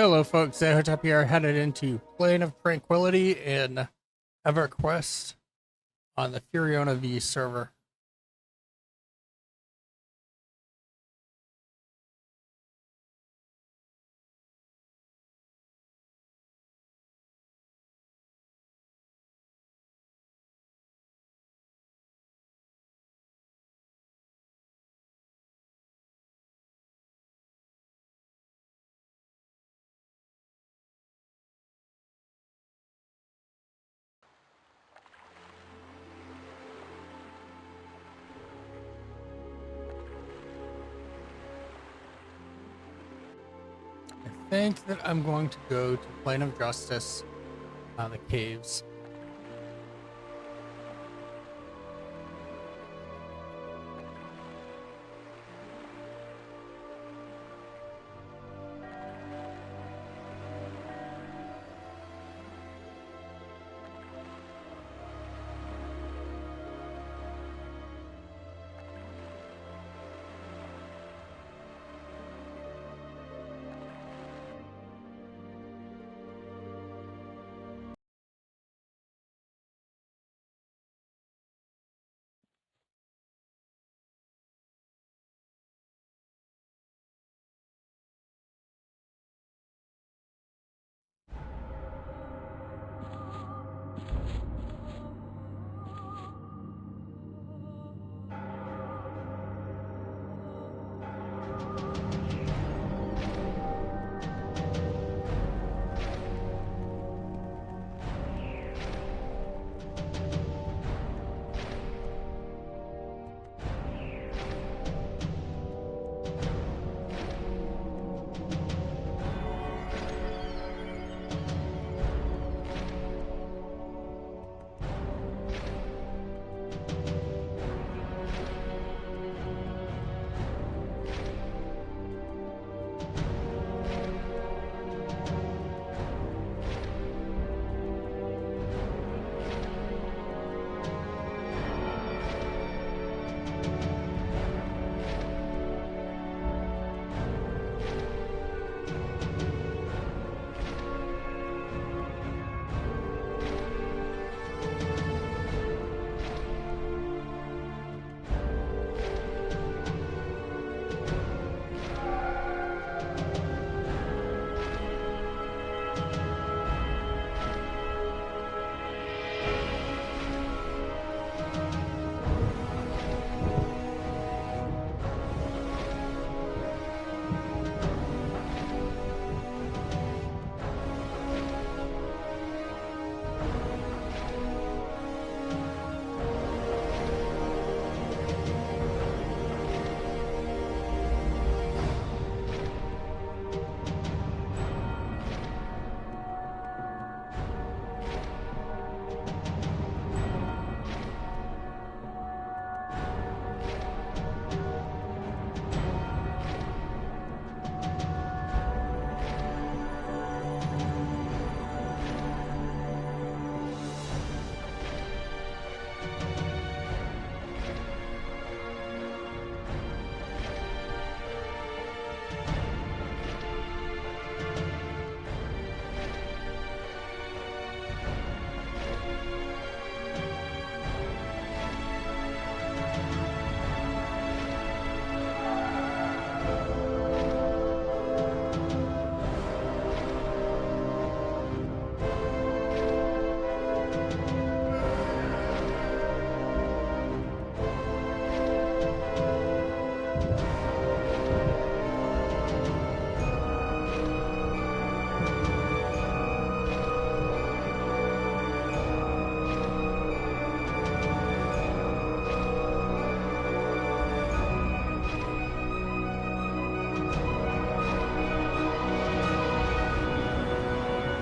Hello, folks. Zahotep here, headed into Plane of Tranquility in Everquest on the Furiona V server. I think that I'm going to go to Plane of Justice, the caves.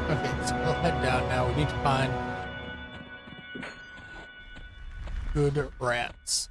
Okay, so we'll head down now. We need to find good rats.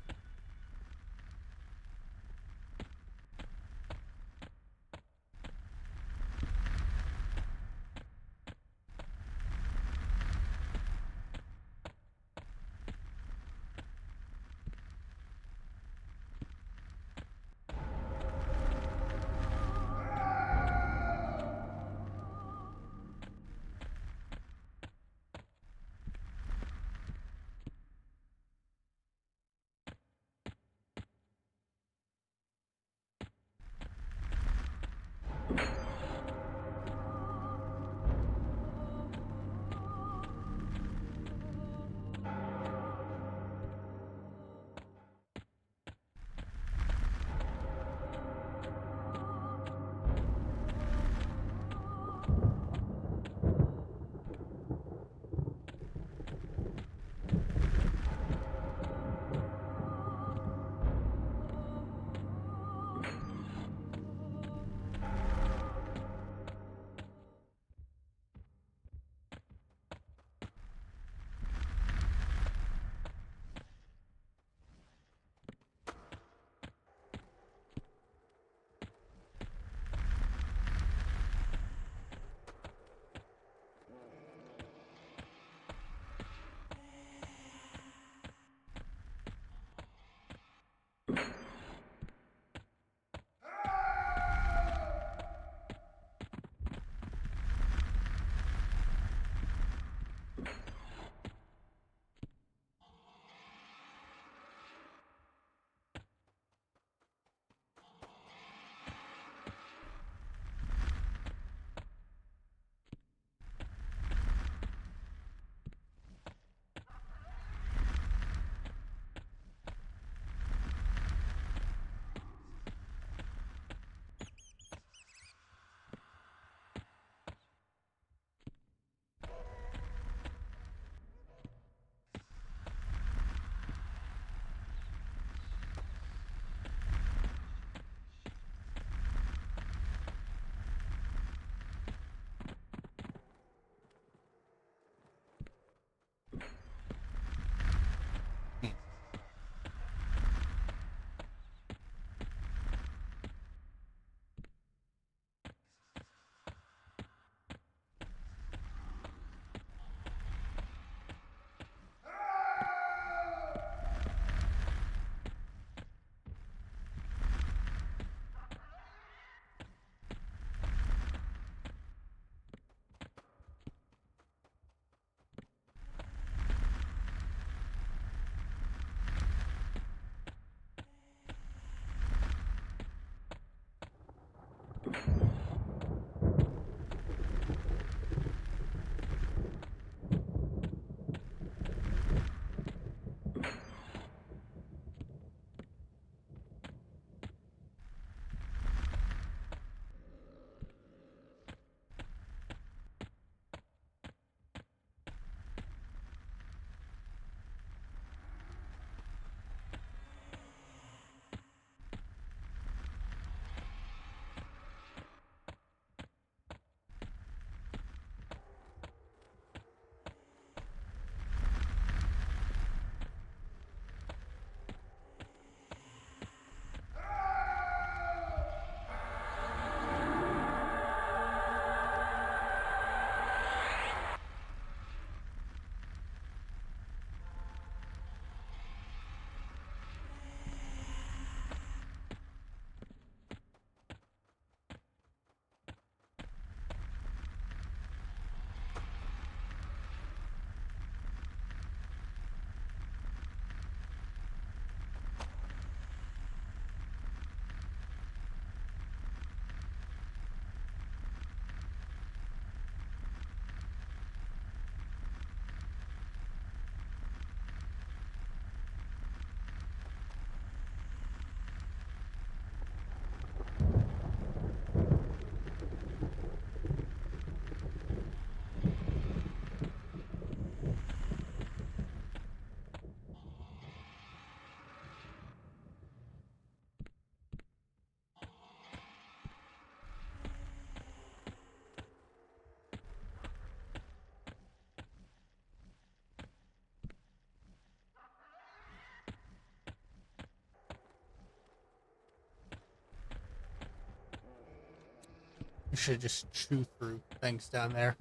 You should just chew through things down there.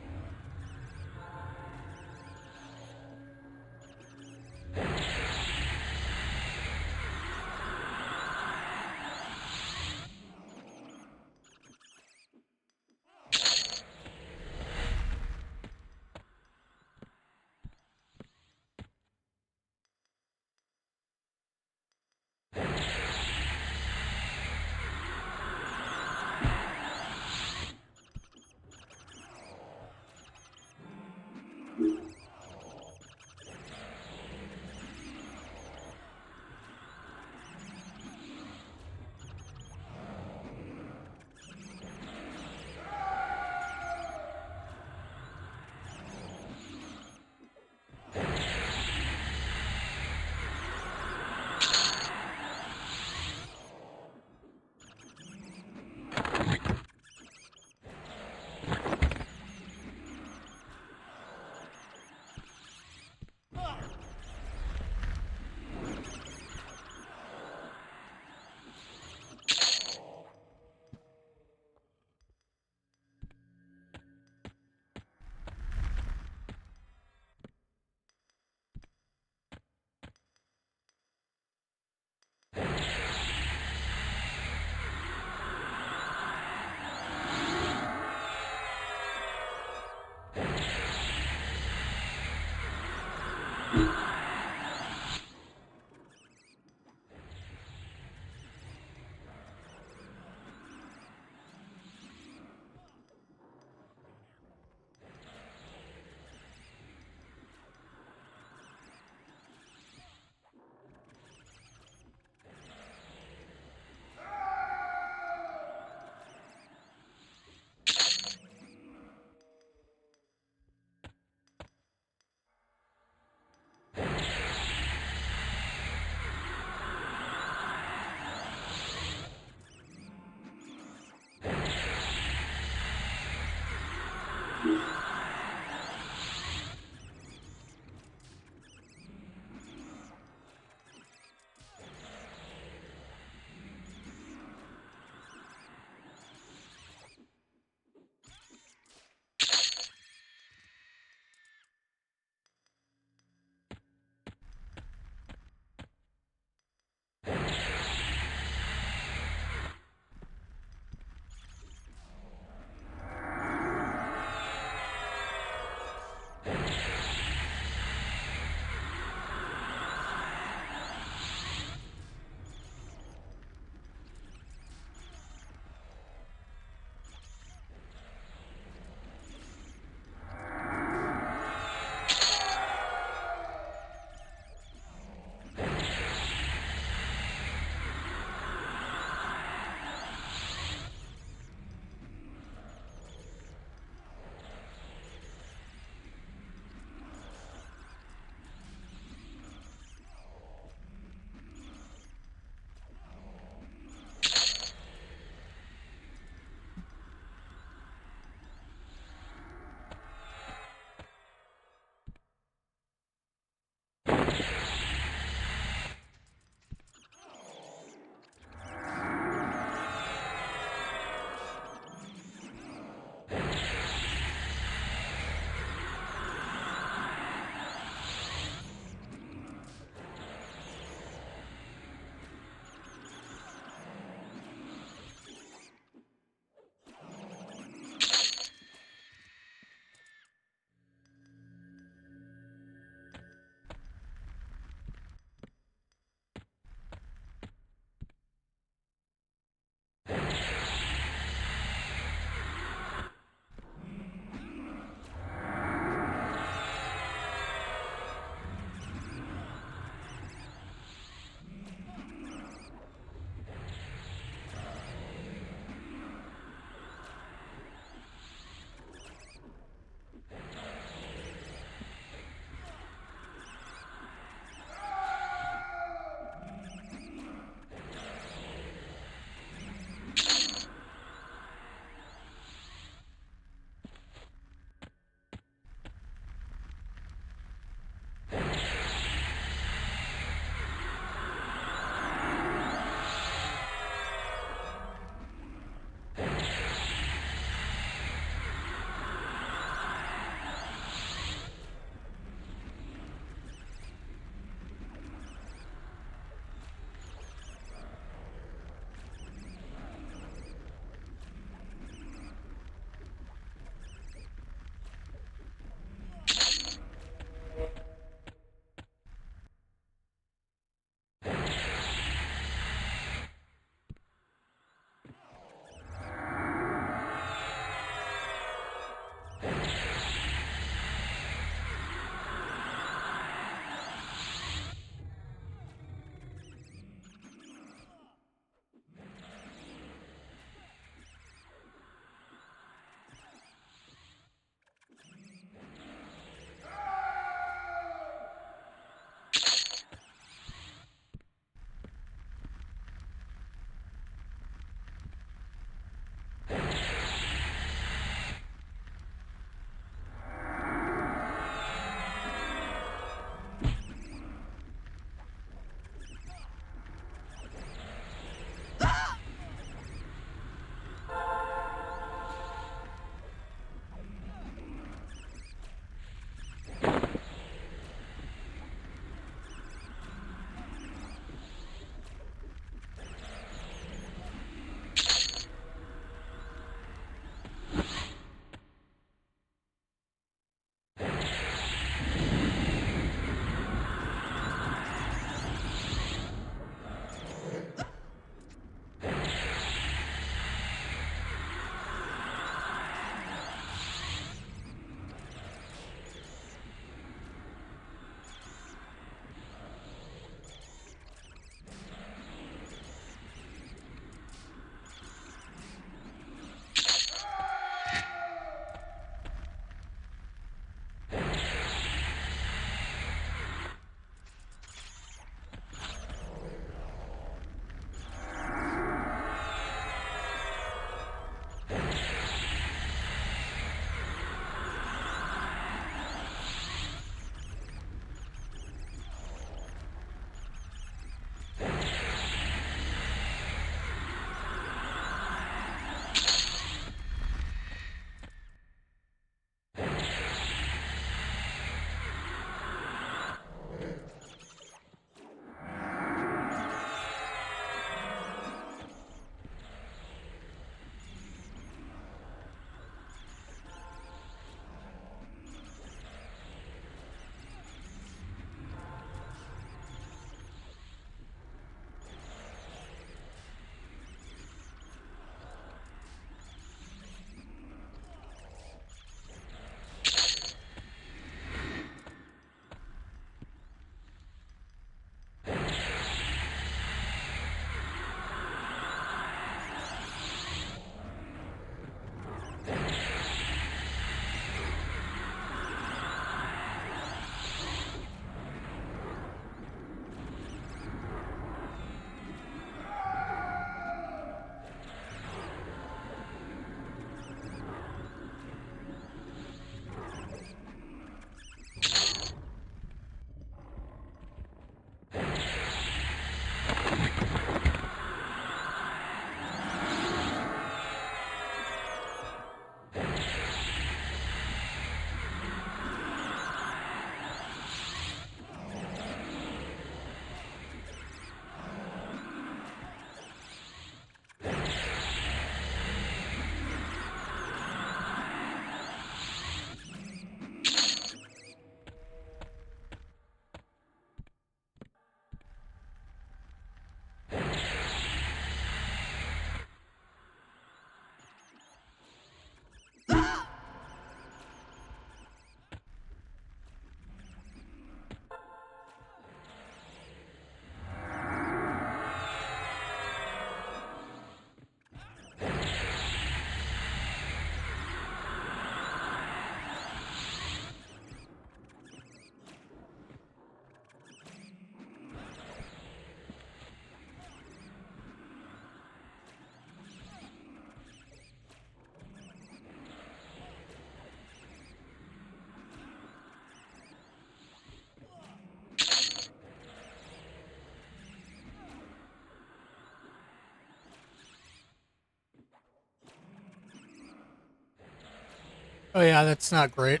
Oh yeah, that's not great.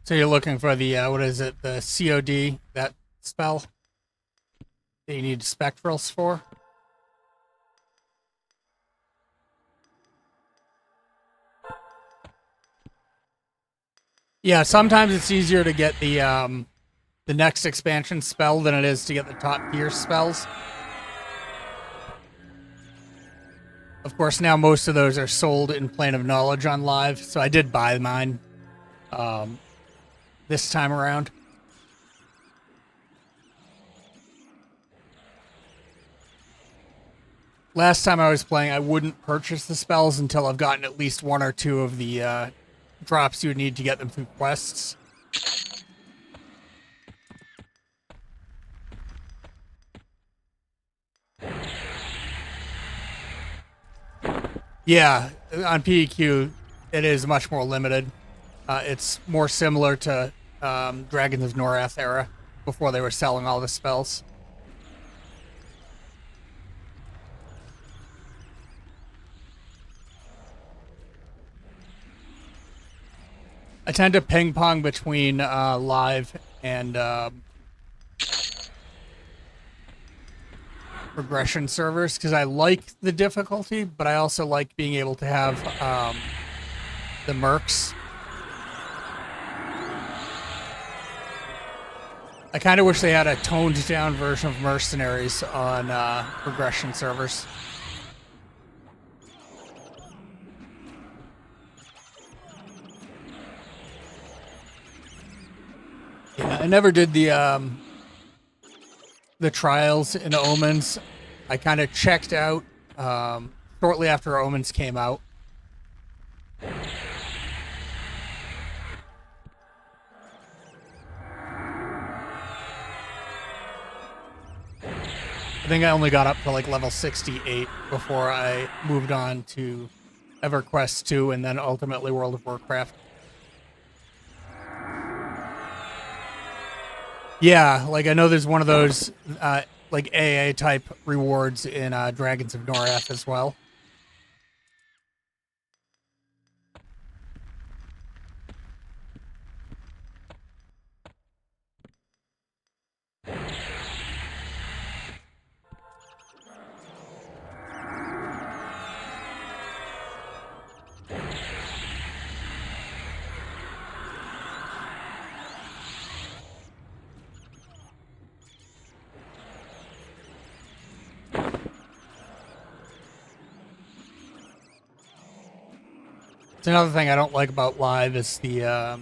So you're looking for the what is it? The COD, that spell that you need spectrals for? Yeah, sometimes it's easier to get the next expansion spell than it is to get the top tier spells. Of course, now most of those are sold in Plane of Knowledge on live, so I did buy mine this time around. Last time I was playing, I wouldn't purchase the spells until I've gotten at least one or two of the drops you would need to get them through quests. Yeah, on PEQ, it is much more limited. It's more similar to Dragons of Norath era, before they were selling all the spells. I tend to ping pong between live and progression servers because I like the difficulty, but I also like being able to have the mercs. I kind of wish they had a toned down version of mercenaries on progression servers. Yeah, I never did the trials in Omens. I kind of checked out shortly after Omens came out. I think I only got up to like level 68 before I moved on to Everquest 2 and then ultimately World of Warcraft. Yeah, like I know there's one of those like AA type rewards in Dragons of Norath as well. It's another thing I don't like about live is the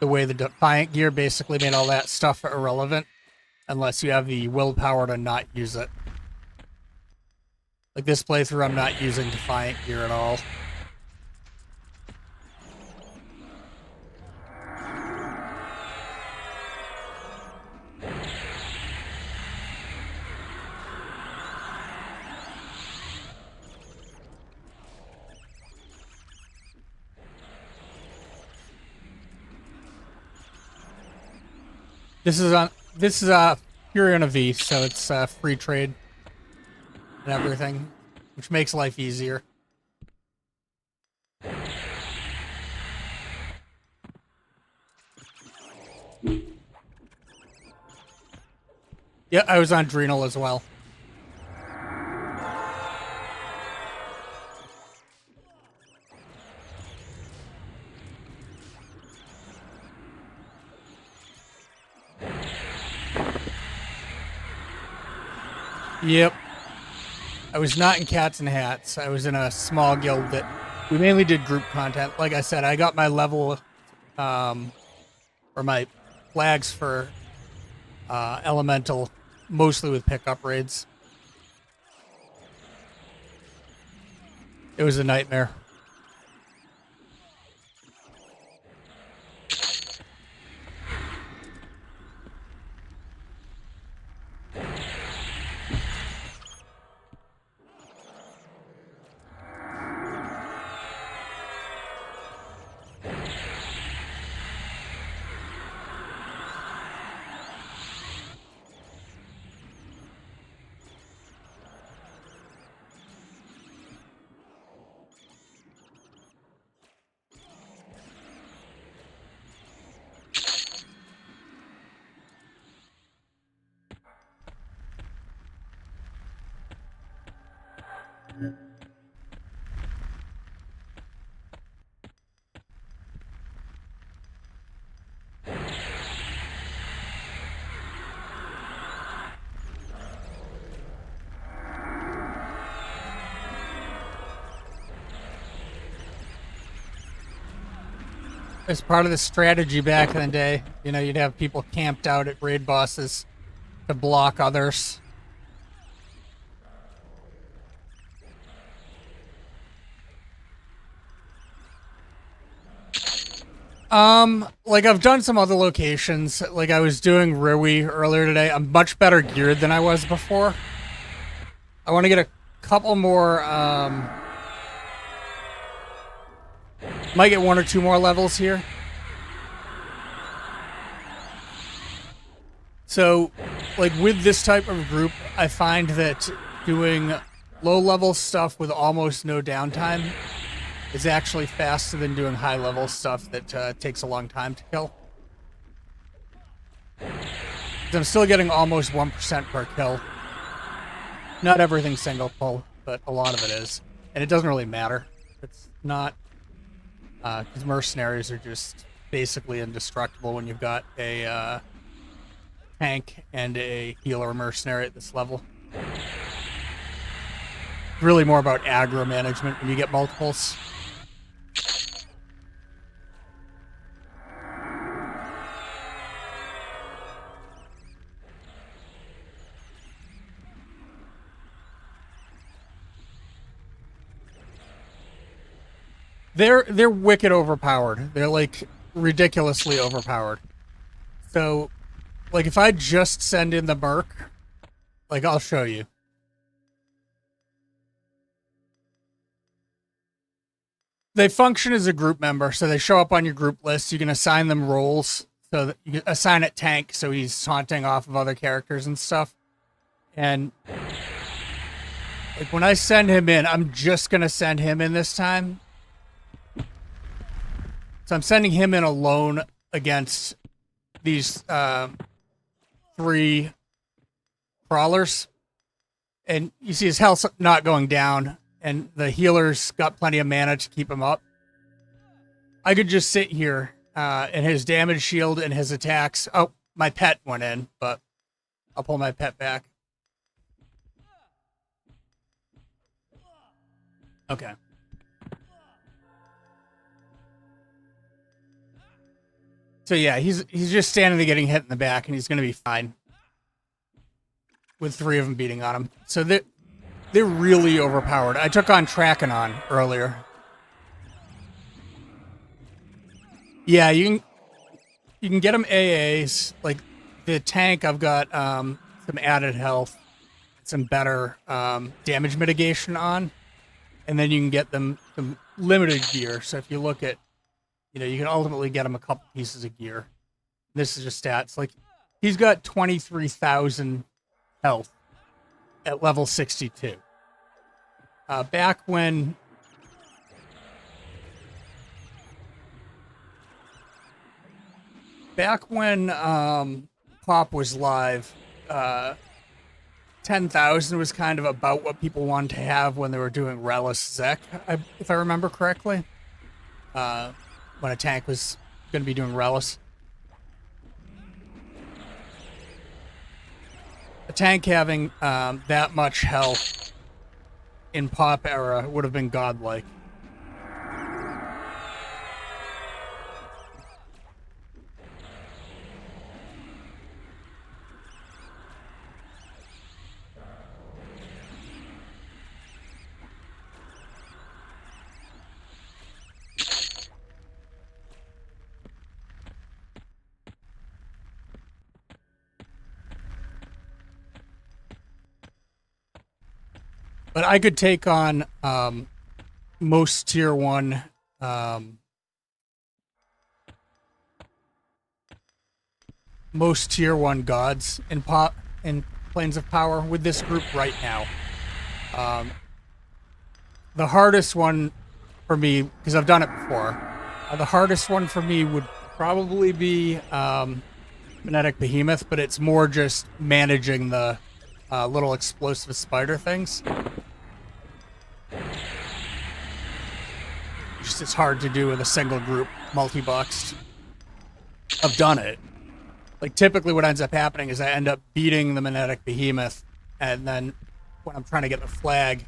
way the Defiant gear basically made all that stuff irrelevant unless you have the willpower to not use it. Like this playthrough, I'm not using Defiant gear at all. This is Furion of V, so it's free trade and everything, which makes life easier. Yeah, I was on Drenal as well. Yep. I was not in Cats and Hats. I was in a small guild that we mainly did group content. Like I said, I got my level, or my flags for Elemental, mostly with pickup raids. It was a nightmare. As part of the strategy back in the day, you know, you'd have people camped out at raid bosses to block others. Like I've done some other locations. Like I was doing Rui earlier today. I'm much better geared than I was before. I want to get a couple more, might get 1 or 2 more levels here. So, like with this type of group, I find that doing low-level stuff with almost no downtime is actually faster than doing high-level stuff that takes a long time to kill. I'm still getting almost 1% per kill. Not everything's single pull, but a lot of it is. And it doesn't really matter. It's not... because mercenaries are just basically indestructible when you've got a tank and a healer mercenary at this level. Really more about aggro management when you get multiples. They're wicked overpowered. They're like ridiculously overpowered. So, like if I just send in the Merc, like I'll show you. They function as a group member, so they show up on your group list. You can assign them roles. So that you assign it tank, so he's taunting off of other characters and stuff. And like when I send him in, I'm just gonna send him in this time. So I'm sending him in alone against these 3 crawlers. And you see his health's not going down, and the healer's got plenty of mana to keep him up. I could just sit here, and his damage shield and his attacks... Oh, my pet went in, but I'll pull my pet back. Okay. So yeah, he's just standing there getting hit in the back, and he's going to be fine. With 3 of them beating on him. So they're really overpowered. I took on Trakenon earlier. Yeah, you can get them AAs. Like the tank, I've got some added health, some better damage mitigation on, and then you can get them some limited gear. So if you look at, you know, you can ultimately get him a couple pieces of gear. This is just stats. Like he's got 23,000 health at level 62. Back when Pop was live, 10,000 was kind of about what people wanted to have when they were doing Relish Zek, if I remember correctly. When a tank was going to be doing Relish. A tank having that much health in Pop era would have been godlike. But I could take on most tier 1 gods in Planes of Power with this group right now. The hardest one for me, because I've done it before, the hardest one for me would probably be Magnetic Behemoth, but it's more just managing the little explosive spider things. just as hard to do with a single group multi-boxed. I've done it. Like, typically what ends up happening is I end up beating the Magnetic Behemoth, and then when I'm trying to get the flag,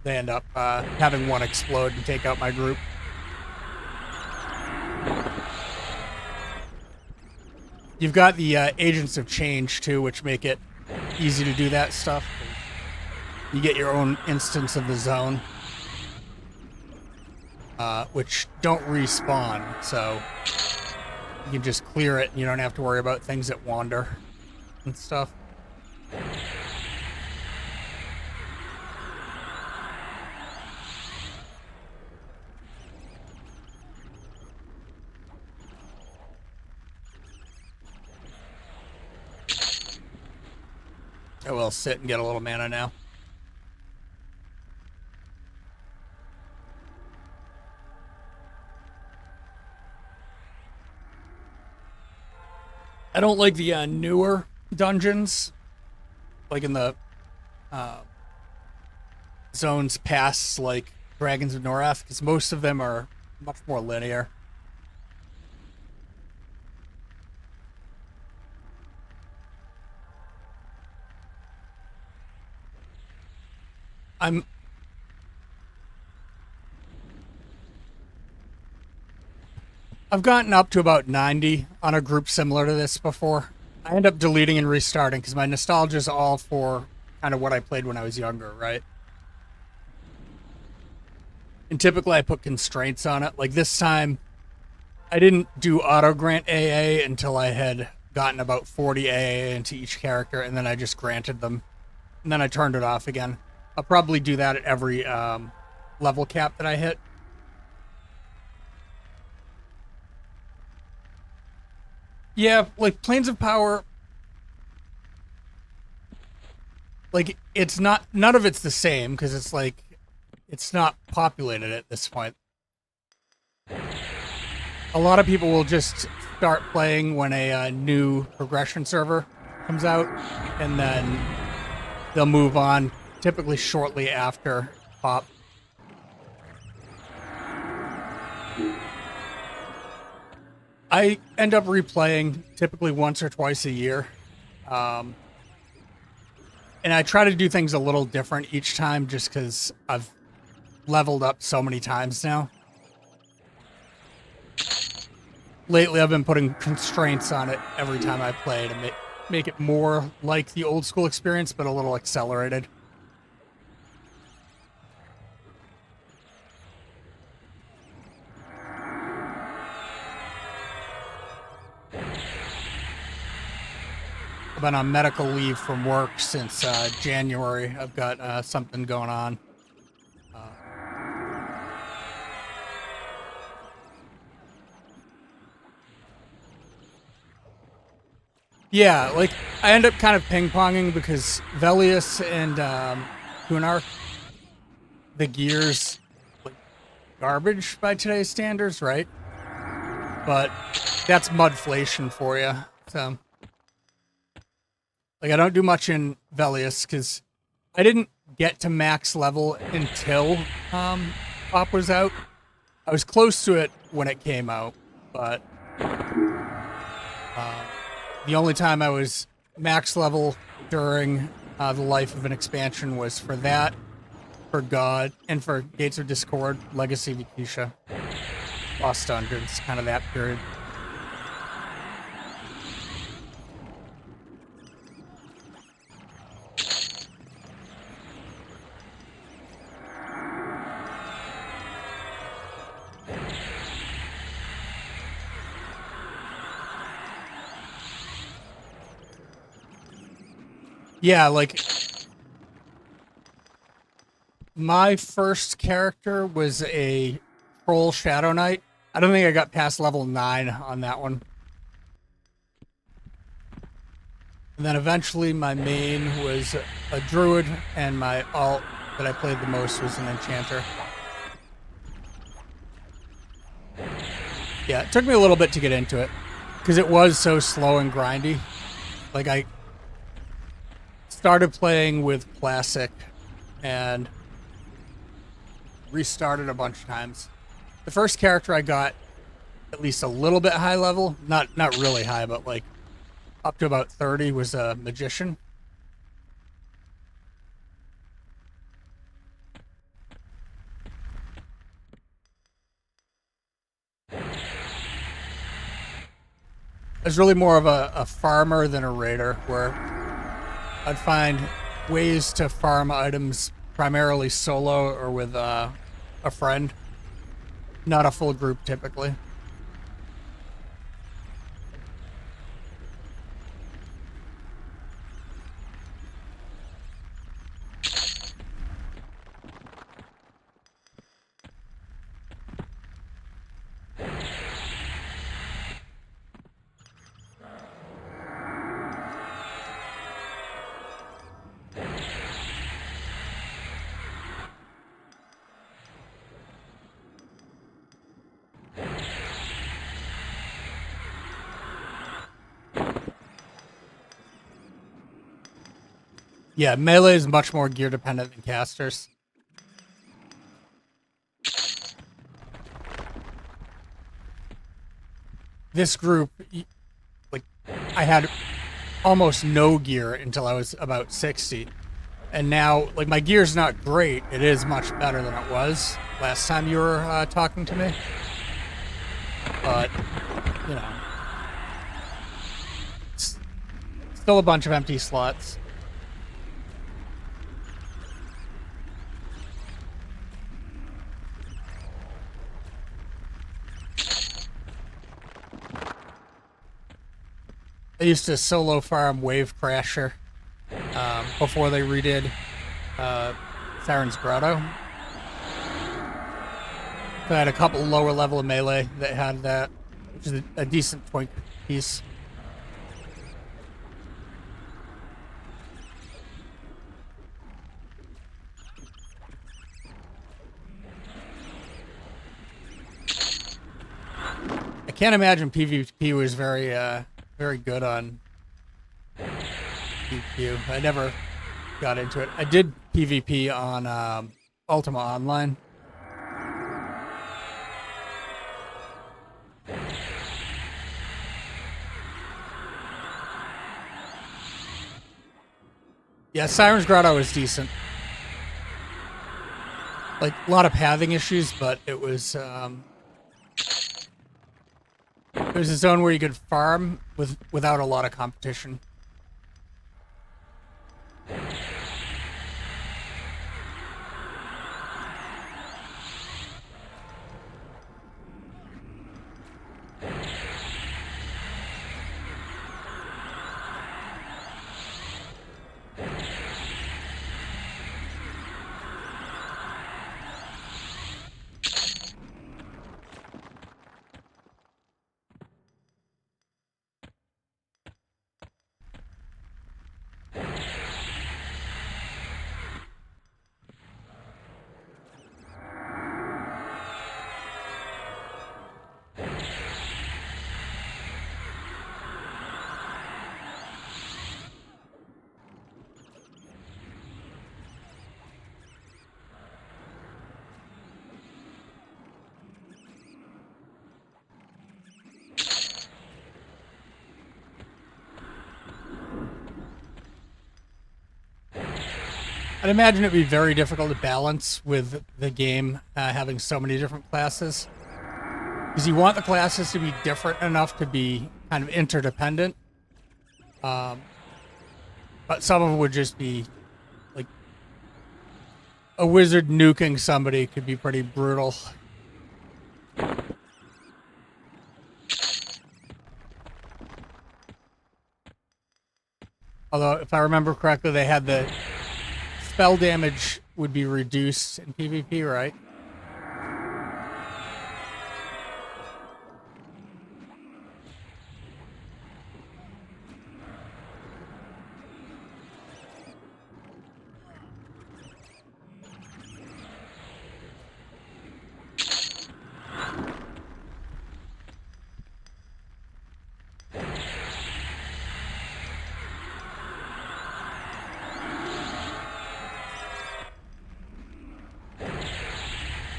they end up having one explode and take out my group. You've got the Agents of Change, too, which make it easy to do that stuff. You get your own instance of the zone, which don't respawn, so you can just clear it and you don't have to worry about things that wander and stuff. I will sit and get a little mana now. I don't like the newer dungeons, like in the zones past, like Dragons of Norath, because most of them are much more linear. I've gotten up to about 90 on a group similar to this before. I end up deleting and restarting because my nostalgia is all for kind of what I played when I was younger, right? And typically I put constraints on it. Like this time, I didn't do auto grant AA until I had gotten about 40 AA into each character, and then I just granted them. And then I turned it off again. I'll probably do that at every level cap that I hit. Yeah, like Planes of Power, like it's not, none of it's the same because it's like, it's not populated at this point. A lot of people will just start playing when a new progression server comes out, and then they'll move on typically shortly after pop. I end up replaying typically once or twice a year. And I try to do things a little different each time just because I've leveled up so many times now. Lately, I've been putting constraints on it every time I play to make it more like the old school experience, but a little accelerated. I've been on medical leave from work since January. I've got something going on. Yeah, like, I end up kind of ping-ponging because Velius and Kunark, the gear's like garbage by today's standards, right? But that's mudflation for you, so... Like, I don't do much in Velius because I didn't get to max level until Pop was out. I was close to it when it came out, but the only time I was max level during the life of an expansion was for that, for God, and for Gates of Discord, Legacy of Ikisha, Lost Dungeons, kind of that period. Yeah, like, my first character was a Troll Shadow Knight. I don't think I got past level 9 on that one. And then eventually my main was a Druid, and my alt that I played the most was an Enchanter. Yeah, it took me a little bit to get into it, because it was so slow and grindy. Like, I started playing with Classic and restarted a bunch of times. the first character I got at least a little bit high level, not really high, but like up to about 30, was a magician. I was really more of a farmer than a raider, where I'd find ways to farm items primarily solo or with a friend, not a full group typically. Yeah, melee is much more gear dependent than casters. This group, like, I had almost no gear until I was about 60. And now, like, my gear's not great. It is much better than it was last time you were talking to me. But, you know, it's still a bunch of empty slots. I used to solo farm Wave Crasher before they redid Siren's Grotto. So I had a couple lower level of melee that had that, which is a decent point piece. I can't imagine PvP was very good on PQ. I never got into it. I did PvP on Ultima Online. Yeah, Siren's Grotto was decent. Like, a lot of pathing issues, but it was a zone where you could farm without a lot of competition. I'd imagine it'd be very difficult to balance with the game having so many different classes. Because you want the classes to be different enough to be kind of interdependent. But some of them would just be, like, a wizard nuking somebody could be pretty brutal. Although, if I remember correctly, they had the spell damage would be reduced in PvP, right?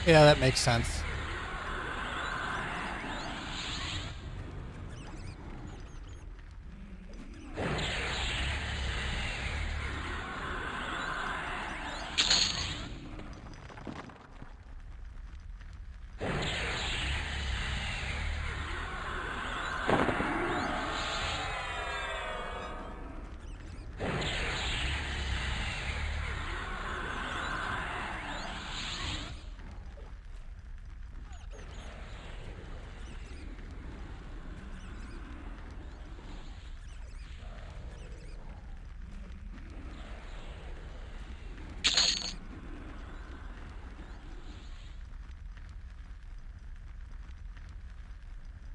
Yeah, that makes sense.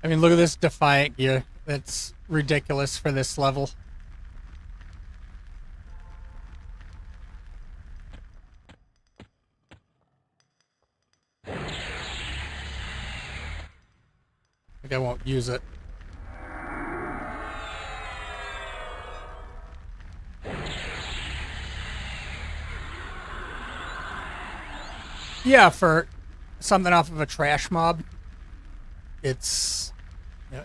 I mean, look at this Defiant gear. That's ridiculous for this level. I won't use it. Yeah, for something off of a trash mob, it's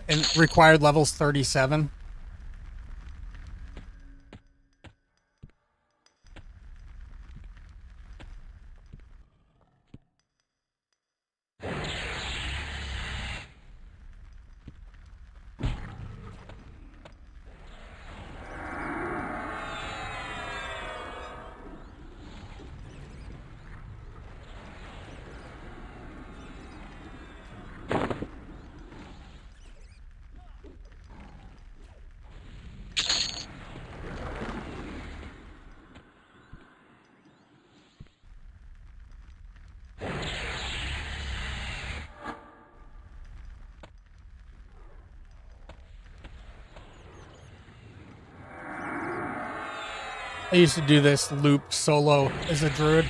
and required levels 37. I used to do this loop solo as a druid.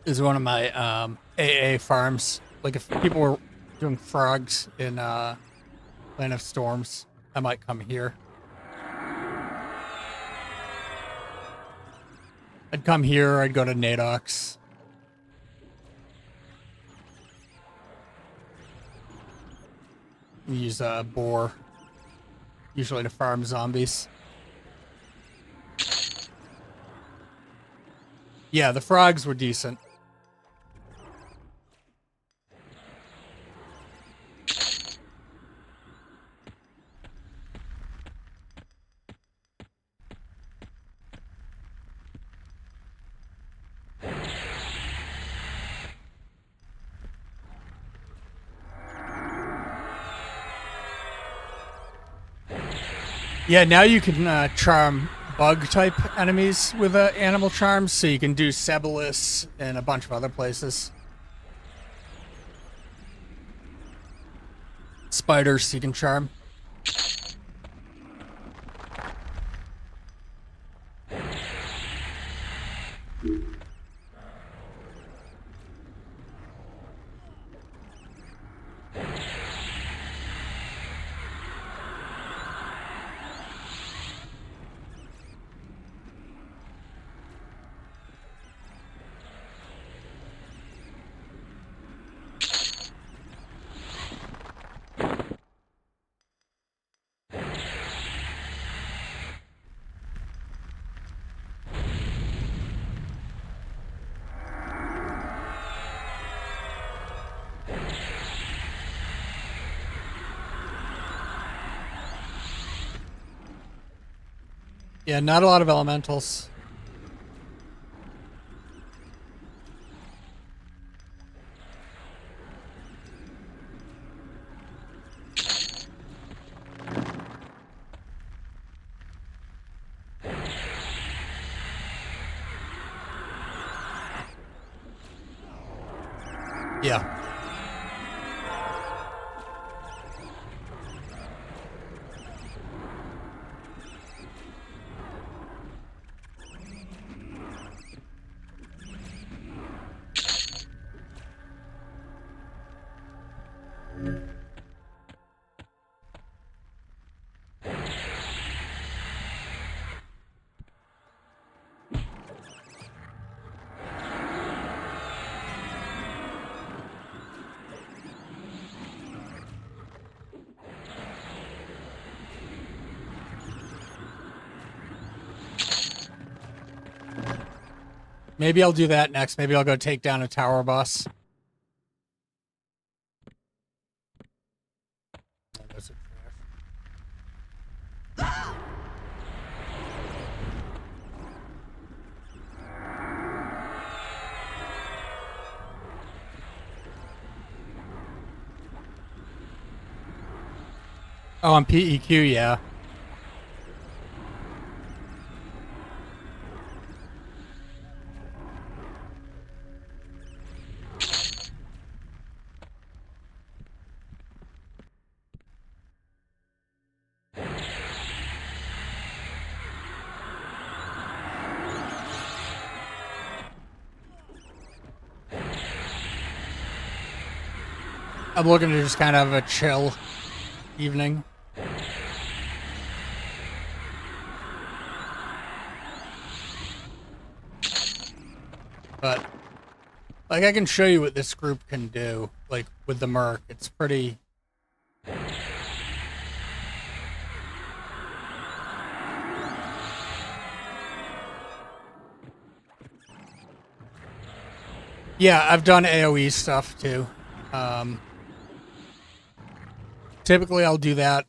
Is one of my AA farms. Like if people were doing frogs in Land of Storms, I might come here. I'd come here, I'd go to Nadox. Use a boar, usually to farm zombies. Yeah, the frogs were decent. Yeah, now you can charm bug type enemies with animal charms, so you can do Sebelis and a bunch of other places. Spiders you can charm. Yeah, not a lot of elementals. Yeah. Maybe I'll do that next. Maybe I'll go take down a tower boss. Oh, on PEQ, yeah. I'm looking to just kind of have a chill evening. But like I can show you what this group can do, like with the Merc. It's pretty. Yeah, I've done AoE stuff too. Typically, I'll do that.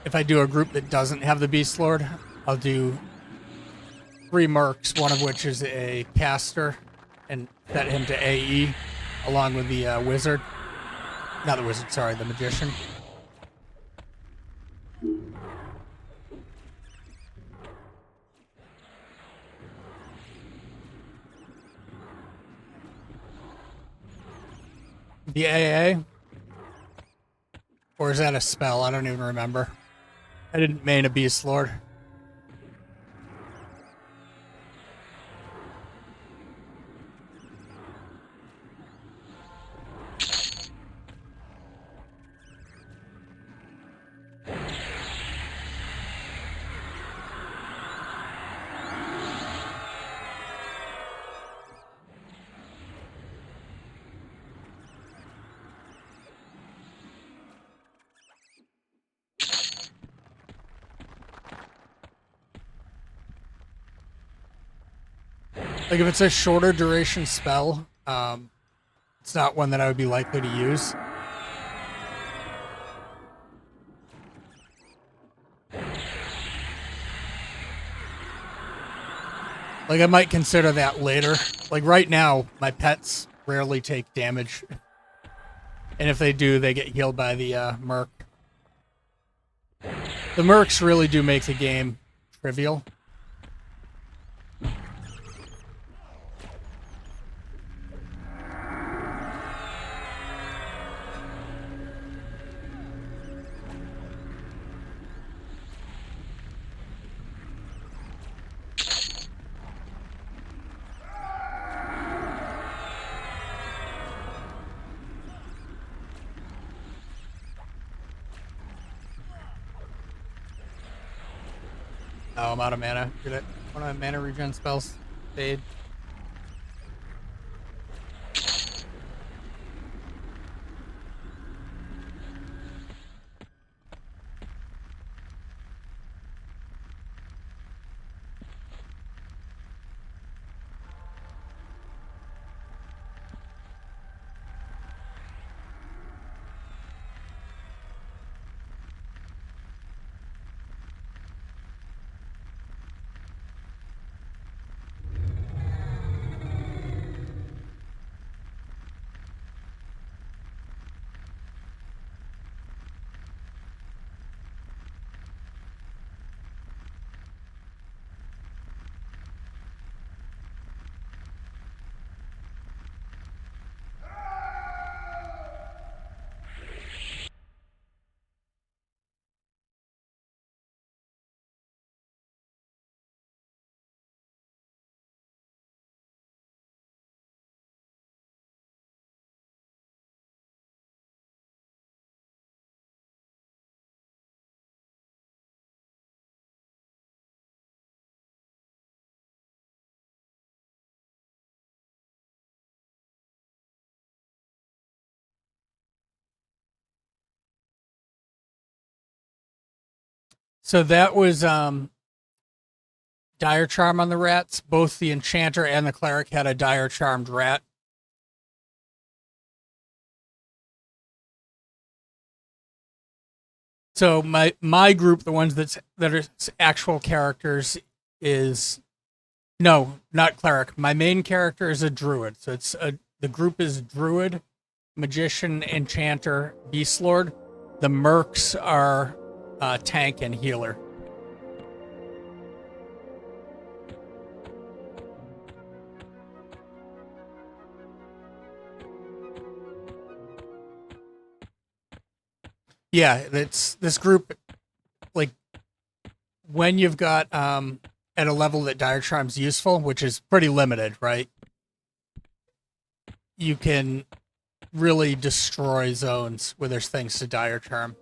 If I do a group that doesn't have the Beast Lord, I'll do 3 Mercs, one of which is a caster, and set him to AE along with the wizard. Not the wizard, sorry, the magician. The AA? Or is that a spell? I don't even remember. I didn't main a Beast Lord. Like if it's a shorter duration spell, it's not one that I would be likely to use. Like I might consider that later. Like right now, my pets rarely take damage. And if they do, they get healed by the Merc. The Mercs really do make the game trivial. Oh, I'm out of mana. Did it? One of my mana regen spells fade. So that was Dire Charm on the rats. Both the Enchanter and the Cleric had a Dire Charmed rat. So my group, the ones that are actual characters, is no, not Cleric. My main character is a Druid. So the group is Druid, Magician, Enchanter, Beast Lord. The Mercs are tank and healer. Yeah, it's this group. Like when you've got at a level that Dire Charm's useful, which is pretty limited, right? You can really destroy zones where there's things to dire charm.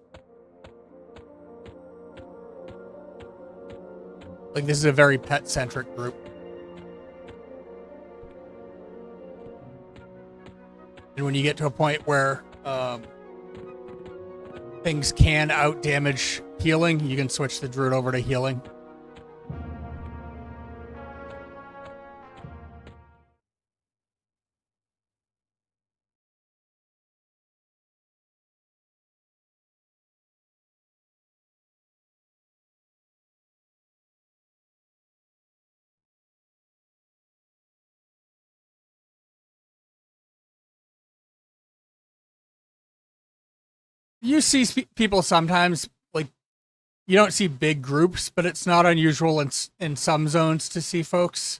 Like, this is a very pet-centric group. And when you get to a point where things can out-damage healing, you can switch the druid over to healing. You see people sometimes, like, you don't see big groups, but it's not unusual in some zones to see folks.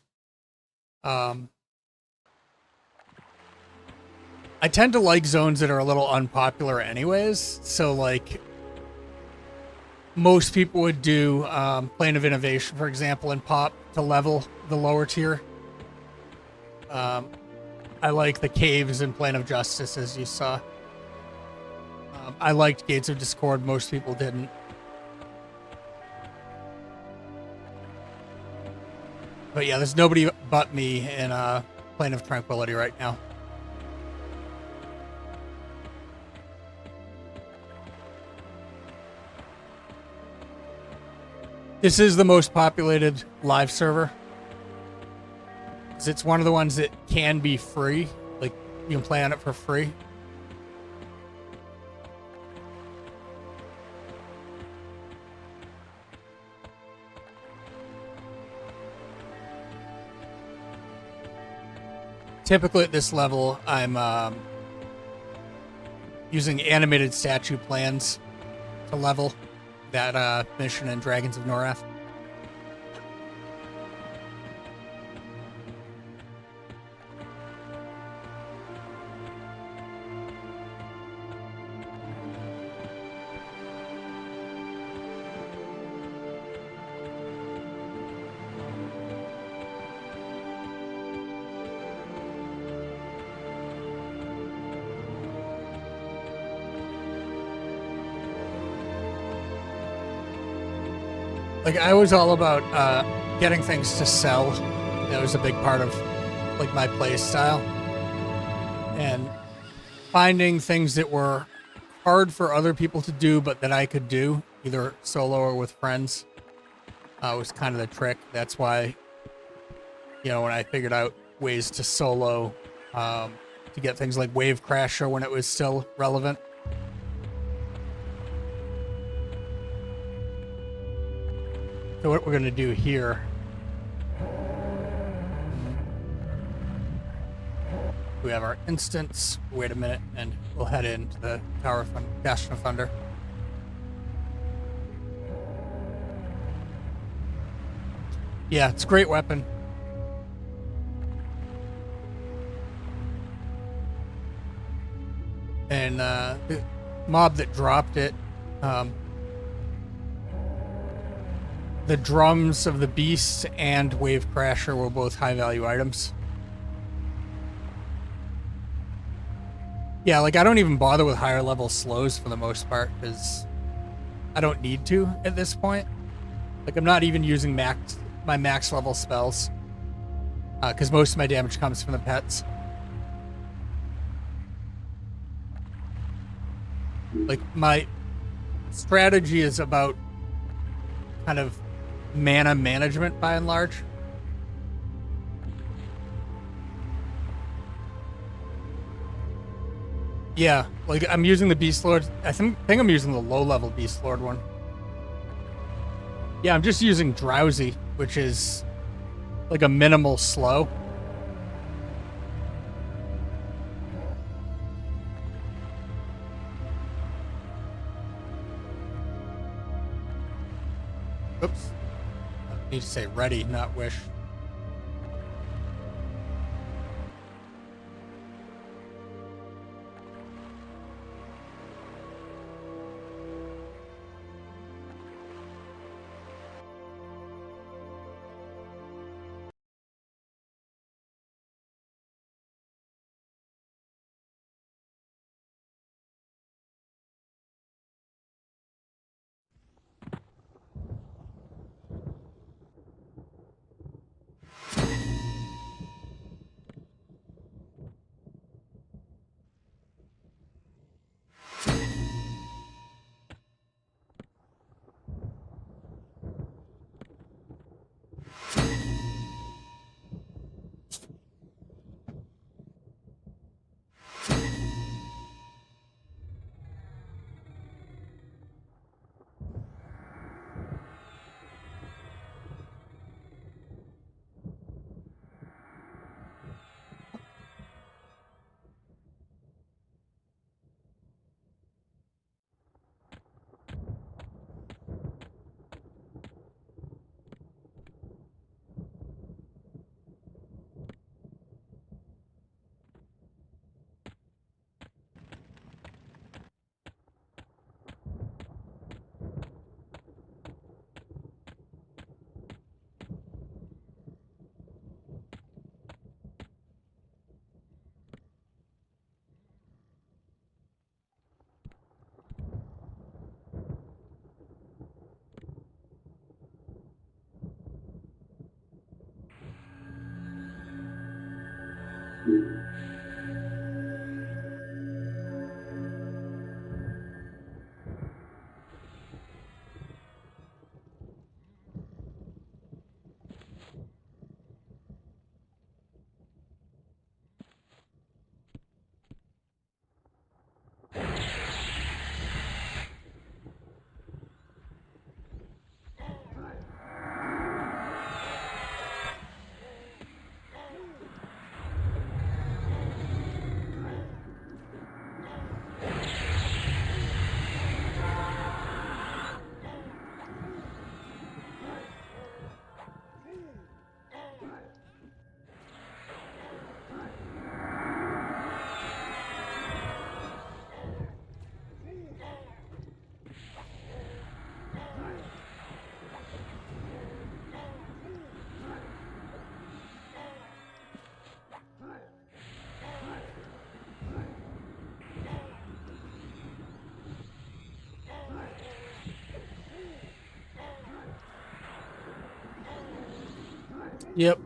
I tend to like zones that are a little unpopular anyways. So, like, most people would do Plane of Innovation, for example, and pop to level the lower tier. I like the caves in Plane of Justice, as you saw. I liked Gates of Discord. Most people didn't. But yeah, there's nobody but me in Plane of Tranquility right now. This is the most populated live server. It's one of the ones that can be free. Like, you can play on it for free. Typically at this level, I'm using animated statue plans to level that mission in Dragons of Norath. Like, I was all about getting things to sell. That was a big part of, like, my play style. And finding things that were hard for other people to do, but that I could do, either solo or with friends, was kind of the trick. That's why, when I figured out ways to solo, to get things like Wave Crasher when it was still relevant. So what we're going to do here, we have our instance. Wait a minute, and we'll head into the Tower of Bastion of Thunder. Yeah, it's a great weapon. And the mob that dropped it, the drums of the beast and Wave Crasher were both high value items. Yeah, like, I don't even bother with higher level slows for the most part, because I don't need to at this point. Like, I'm not even using my max level spells, because most of my damage comes from the pets. Like, my strategy is about kind of mana management by and large. Yeah, like, I'm using the Beast Lord. I think I'm using the low level Beast Lord one. Yeah, I'm just using Drowsy, which is like a minimal slow. Oops. I need to say ready, not wish. Yep.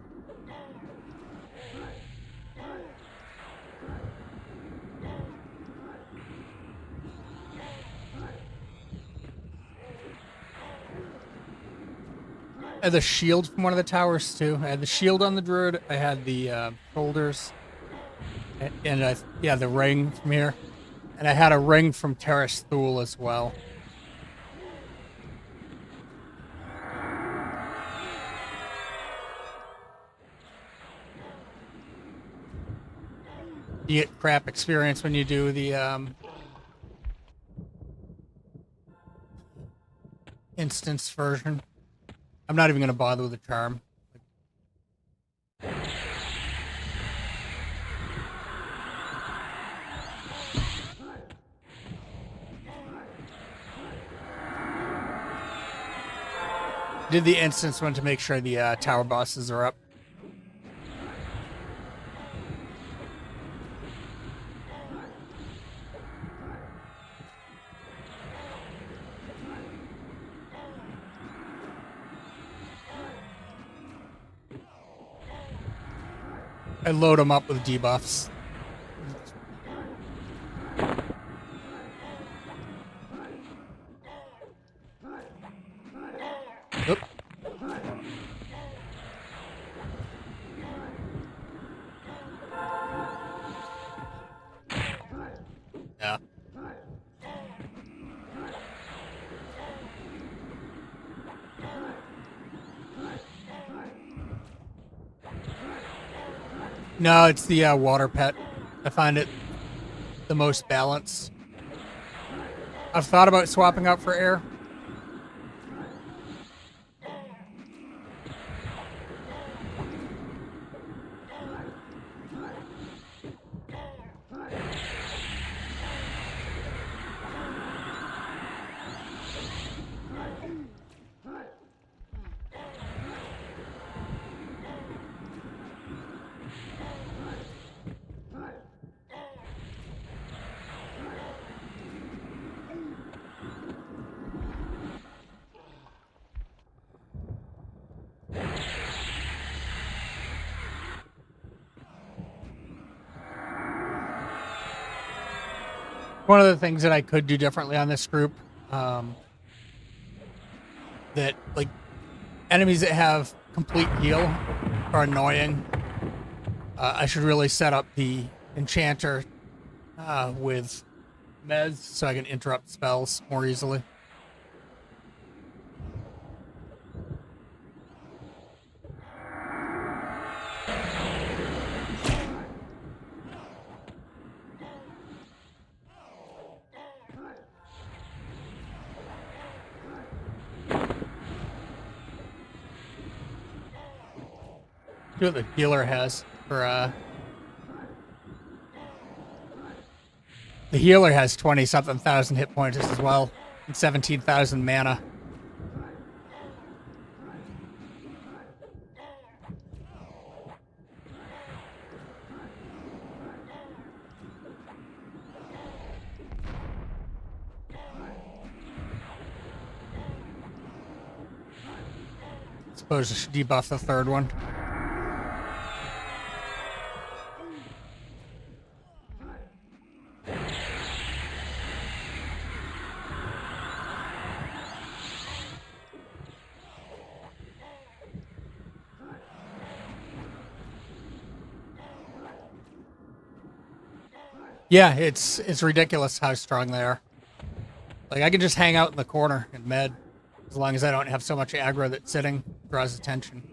I had the shield from one of the towers too. I had the shield on the druid. I had the shoulders, and yeah, the ring from here, and I had a ring from Terrace Thule as well. You get crap experience when you do the instance version. I'm not even going to bother with the charm. Did the instance one to make sure the tower bosses are up. I load them up with debuffs. Oop. Yeah. No, it's the water pet. I find it the most balanced. I've thought about swapping out for air. One of the things that I could do differently on this group, that like enemies that have complete heal are annoying. I should really set up the enchanter with meds so I can interrupt spells more easily. See what the healer has for the healer has 20 something thousand hit points as well and 17,000 mana. Suppose I should debuff the third one. Yeah, it's ridiculous how strong they are. Like I can just hang out in the corner and med as long as I don't have so much aggro that sitting draws attention.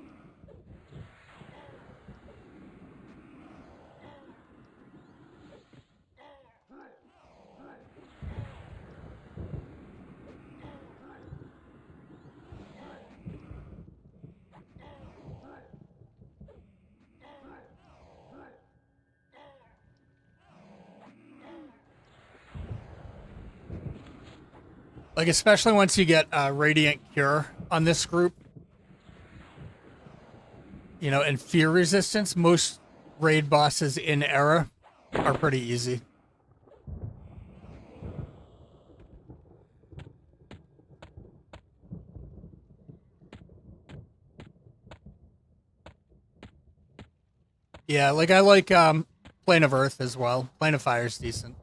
Like especially once you get Radiant Cure on this group, you know, and fear resistance, most raid bosses in Era are pretty easy. Yeah, like I like Plane of Earth as well. Plane of Fire is decent.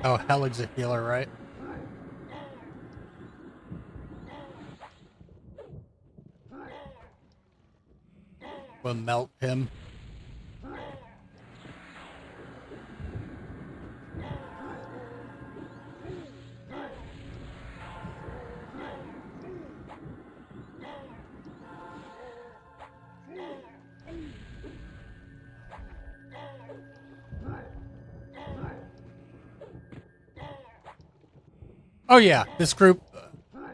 Oh, Helig's a healer, right? We'll melt him. Oh yeah, this group,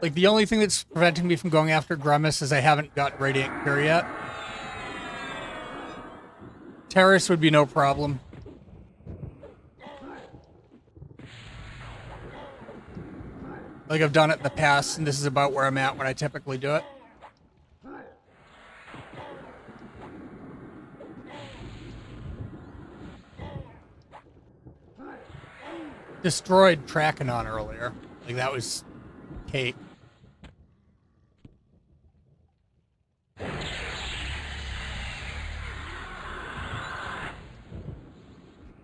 like the only thing that's preventing me from going after Grimace is I haven't got Radiant Cure yet. Terrace would be no problem. Like I've done it in the past, and this is about where I'm at when I typically do it. Destroyed Trachanon earlier. Like that was cake.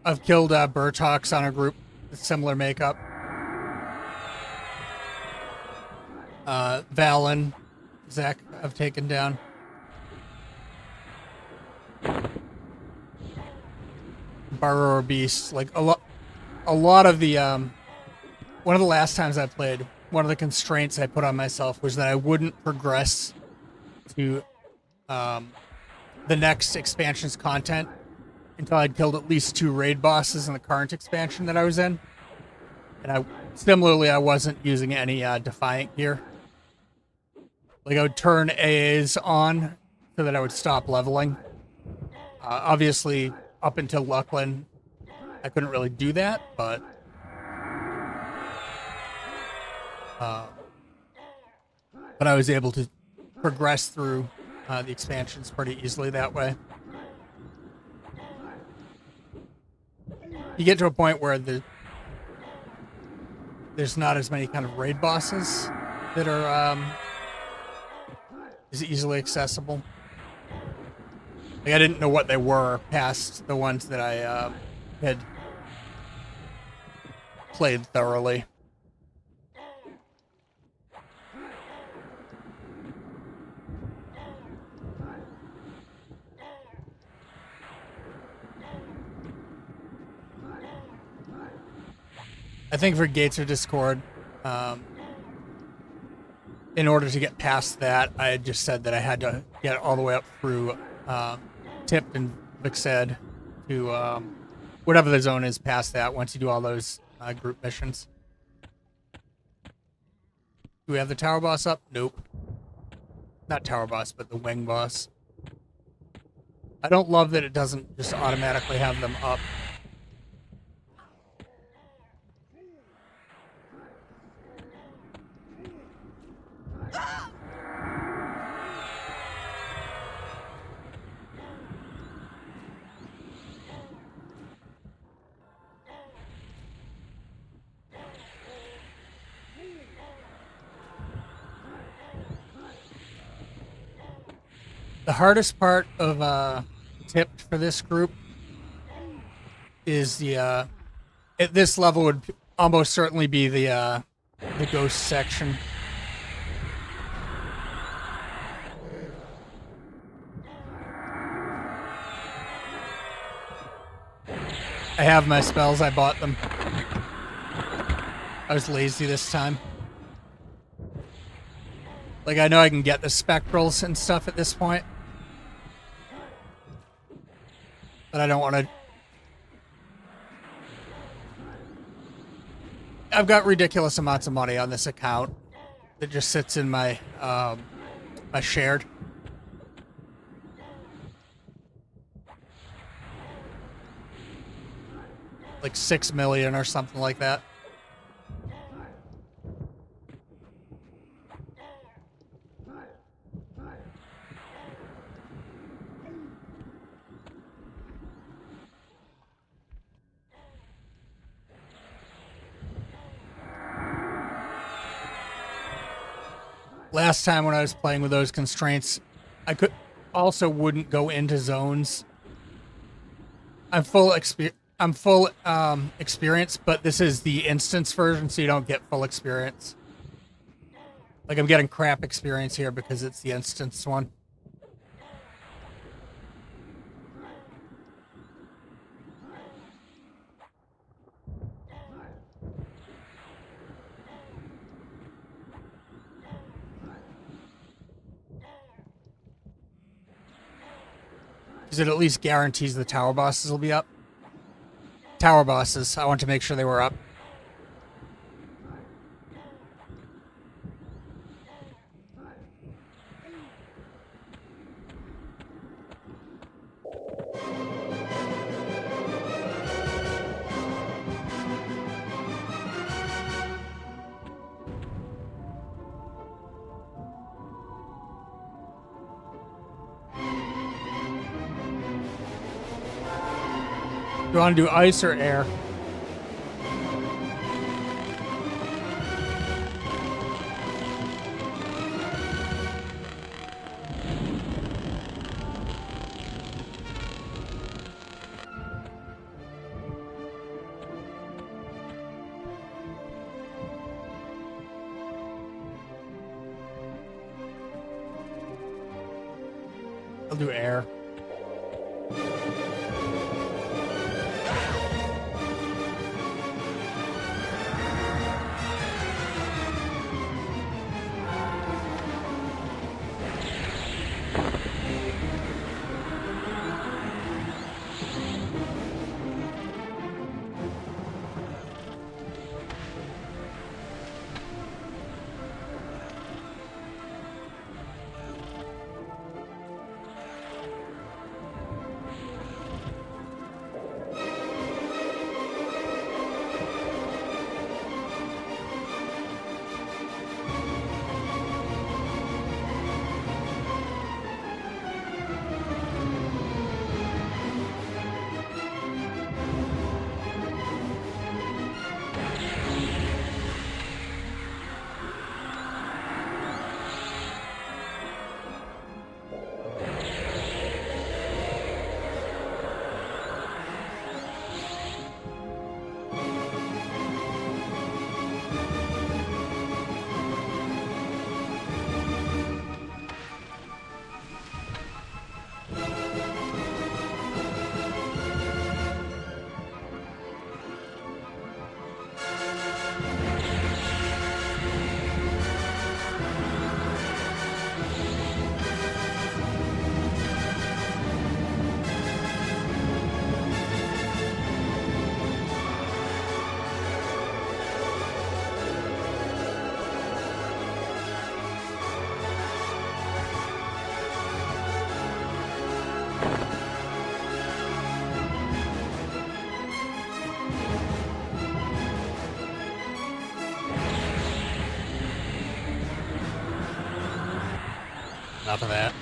I've killed Burtox on a group with similar makeup. Valen, Zach, I've taken down. Burrower Beast, like a lot of the one of the last times I played, one of the constraints I put on myself was that I wouldn't progress to the next expansion's content until I'd killed at least 2 raid bosses in the current expansion that I was in. And similarly, I wasn't using any Defiant gear. Like I would turn AAs on so that I would stop leveling. Obviously, up until Luckland, I couldn't really do that, but I was able to progress through the expansions pretty easily that way. You get to a point where there's not as many kind of raid bosses that are as easily accessible. Like I didn't know what they were past the ones that I had played thoroughly. I think for Gates of Discord, in order to get past that, I had just said that I had to get all the way up through Tipped and Vixed to whatever the zone is past that once you do all those group missions. Do we have the tower boss up? Nope. Not tower boss, but the wing boss. I don't love that it doesn't just automatically have them up. The hardest part of Tipped for this group is the at this level would almost certainly be the ghost section. I have my spells, I bought them. I was lazy this time. Like I know I can get the spectrals and stuff at this point. But I don't want to I've got ridiculous amounts of money on this account that just sits in my my shared. Like 6 million or something like that. Last time when I was playing with those constraints, I wouldn't go into zones. I'm full experience, but this is the instance version, so you don't get full experience. Like I'm getting crap experience here because it's the instance one. Because it at least guarantees the tower bosses will be up. Tower bosses, I want to make sure they were up. Do you want to do ice or air? I'll do air. Enough of that.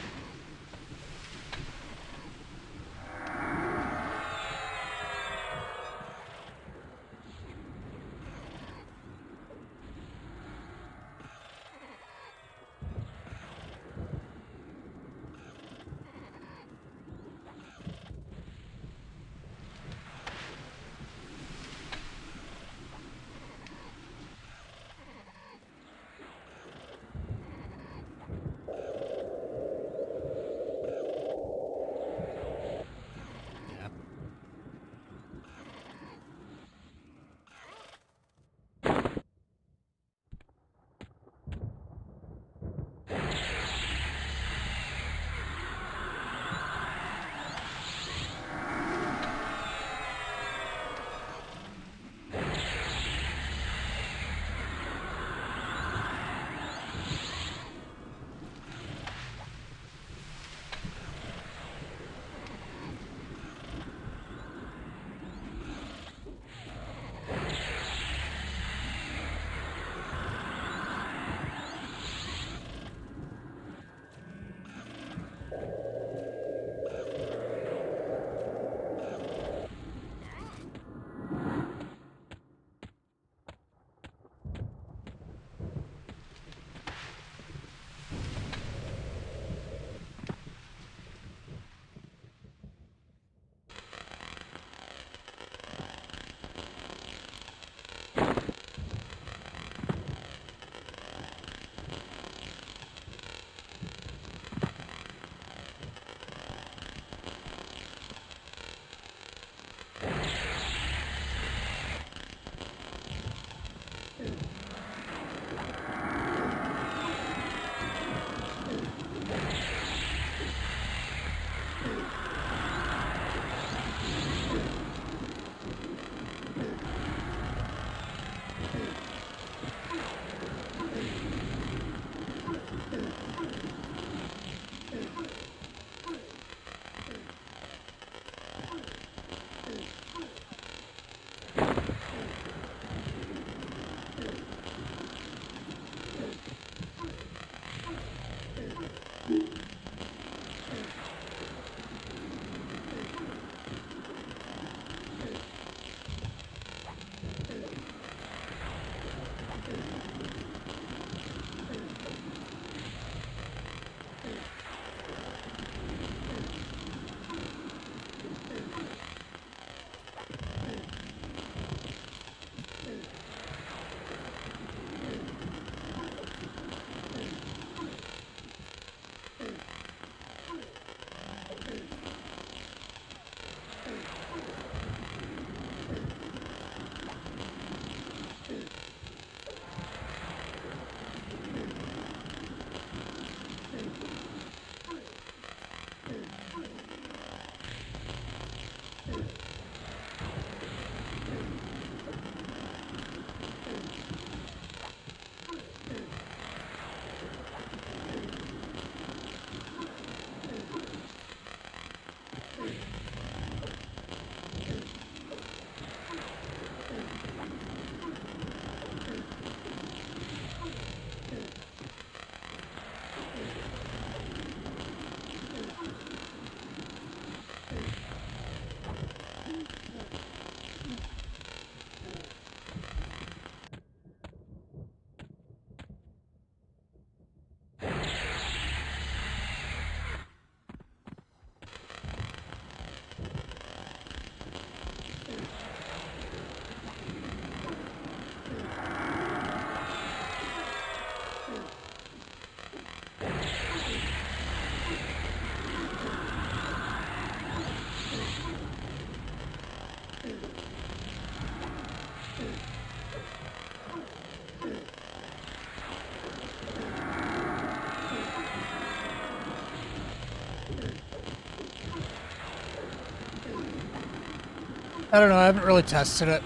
I don't know. I haven't really tested it.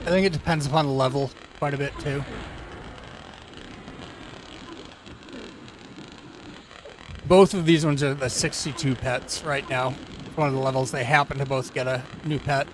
I think it depends upon the level quite a bit too. Both of these ones are the 62 pets right now. It's one of the levels they happen to both get a new pet.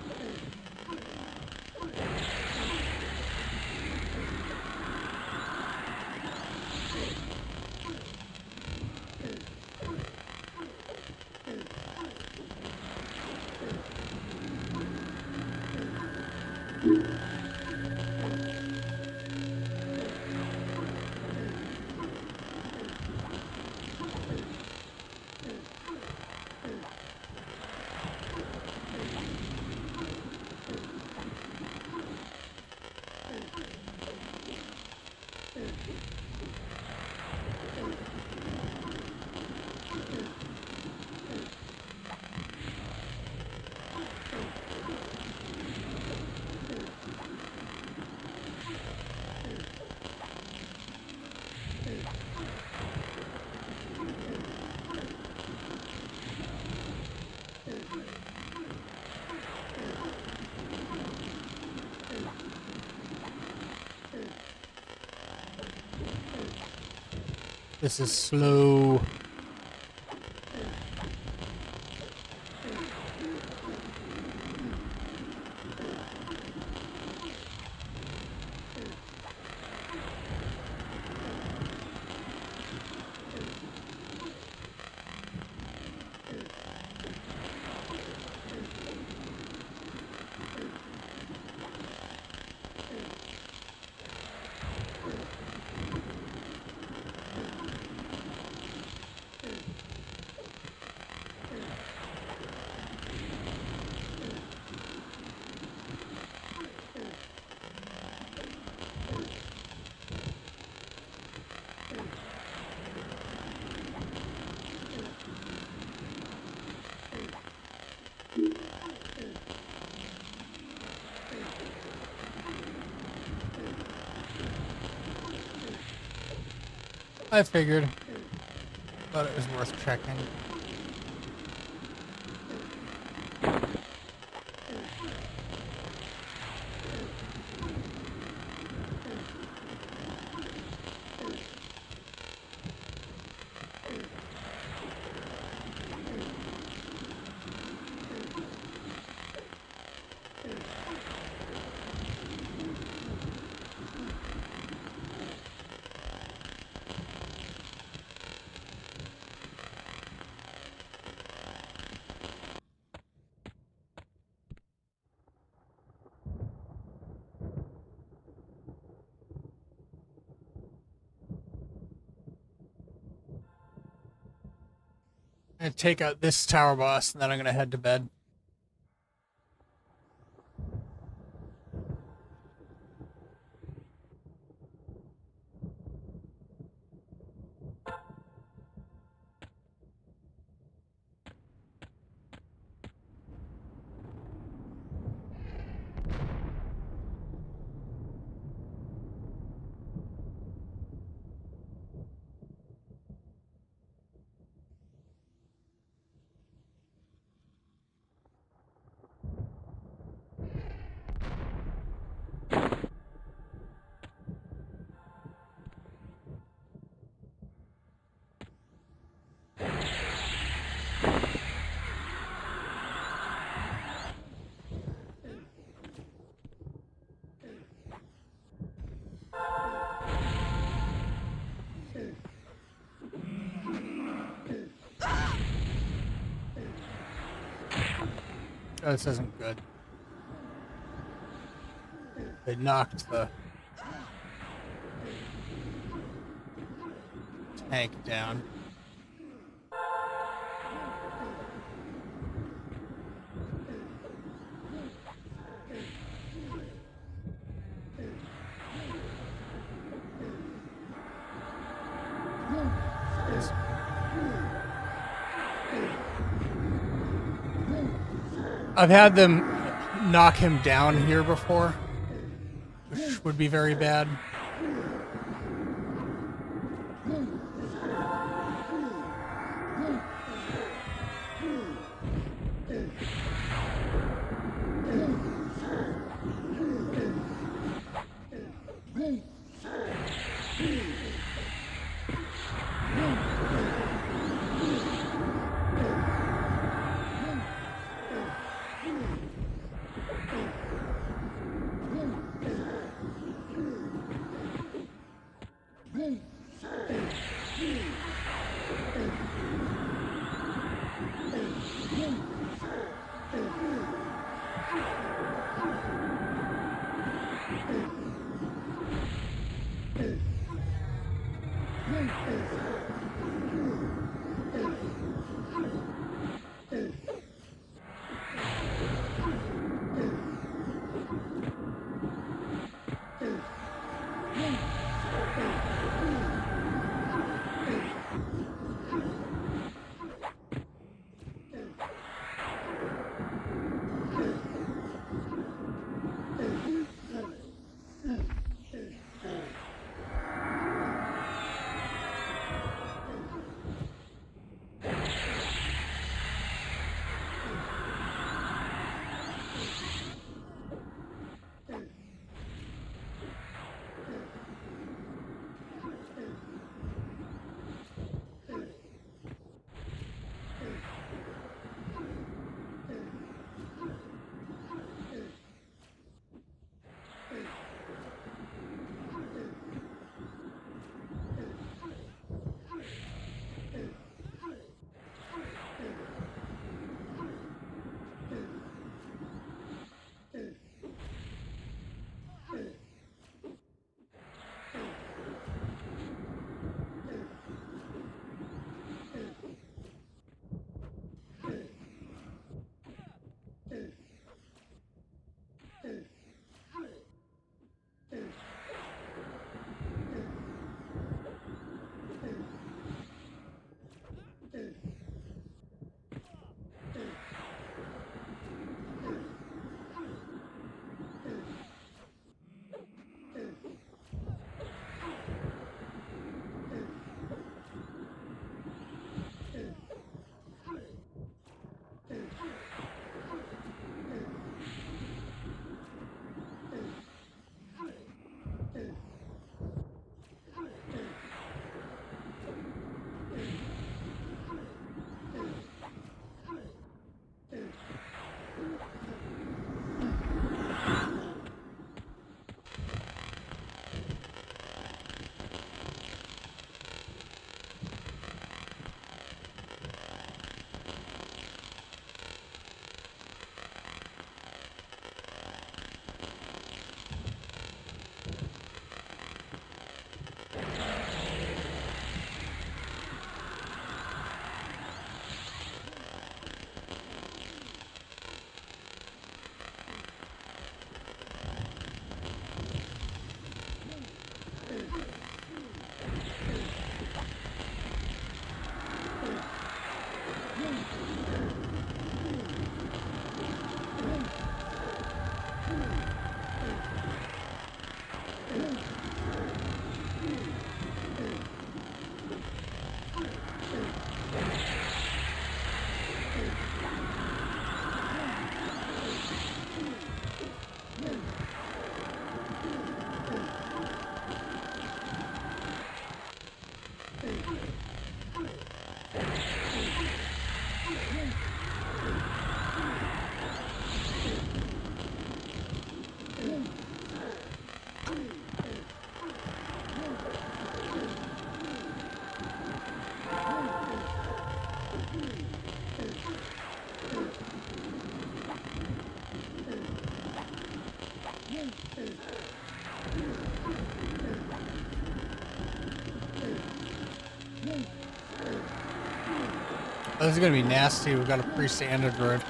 This is slow. I figured. Thought it was worth checking. I'm gonna take out this tower boss and then I'm gonna head to bed. Oh, this isn't good. They knocked the tank down. I've had them knock him down here before, which would be very bad. This is gonna be nasty. We've got a pre-sanded road.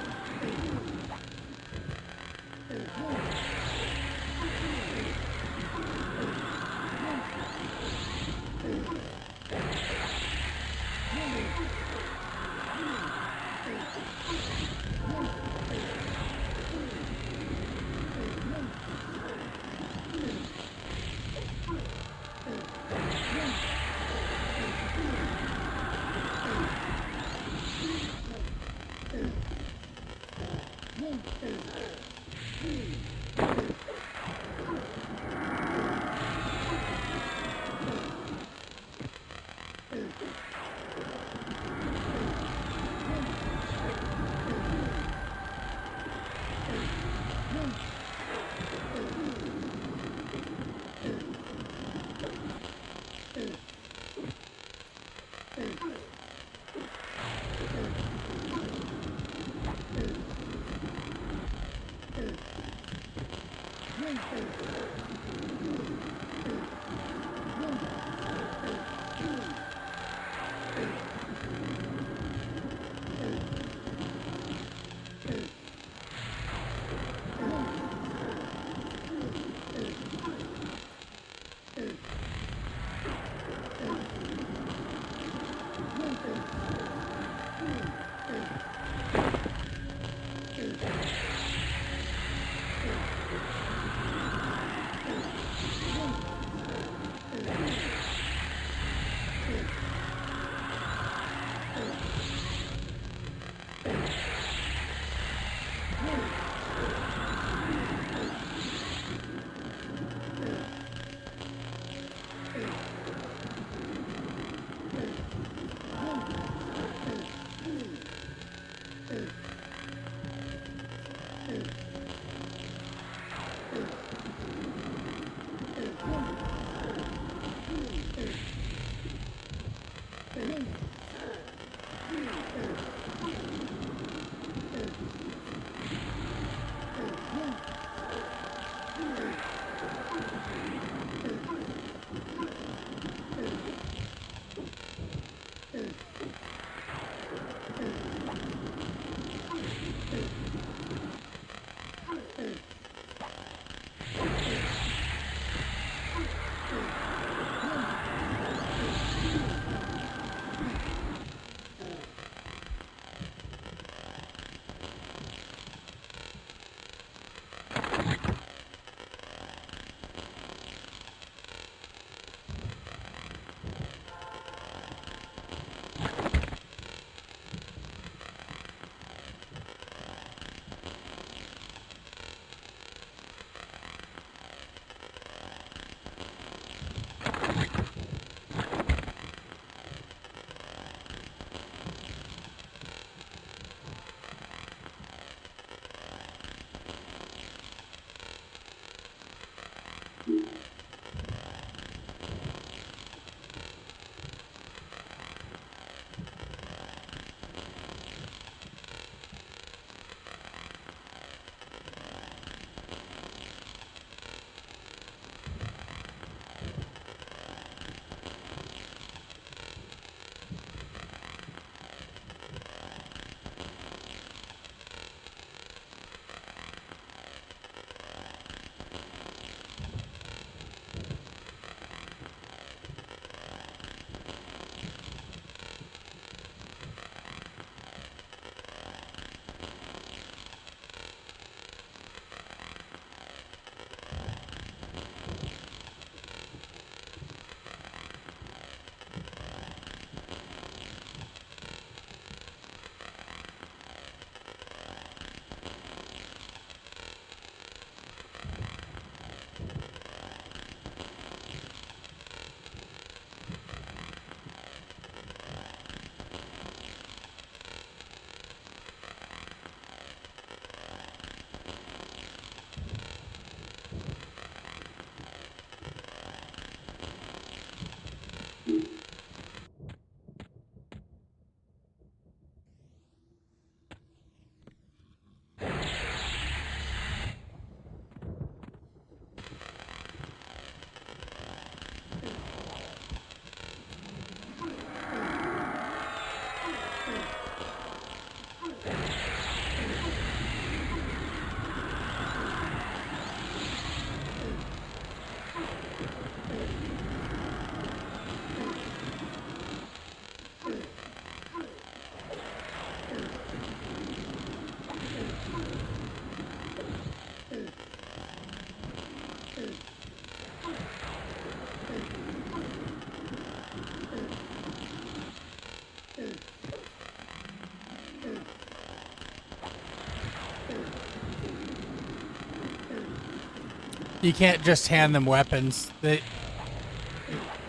You can't just hand them weapons. They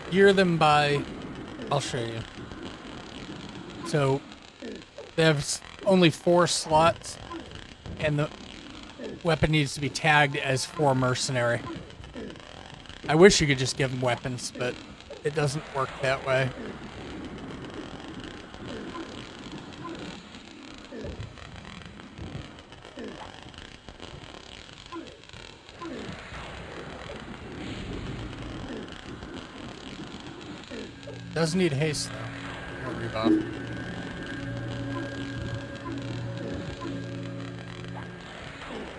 gear them by... I'll show you. So they have only 4 slots, and the weapon needs to be tagged as for mercenary. I wish you could just give them weapons, but it doesn't work that way. Does need haste though. Or rebuff.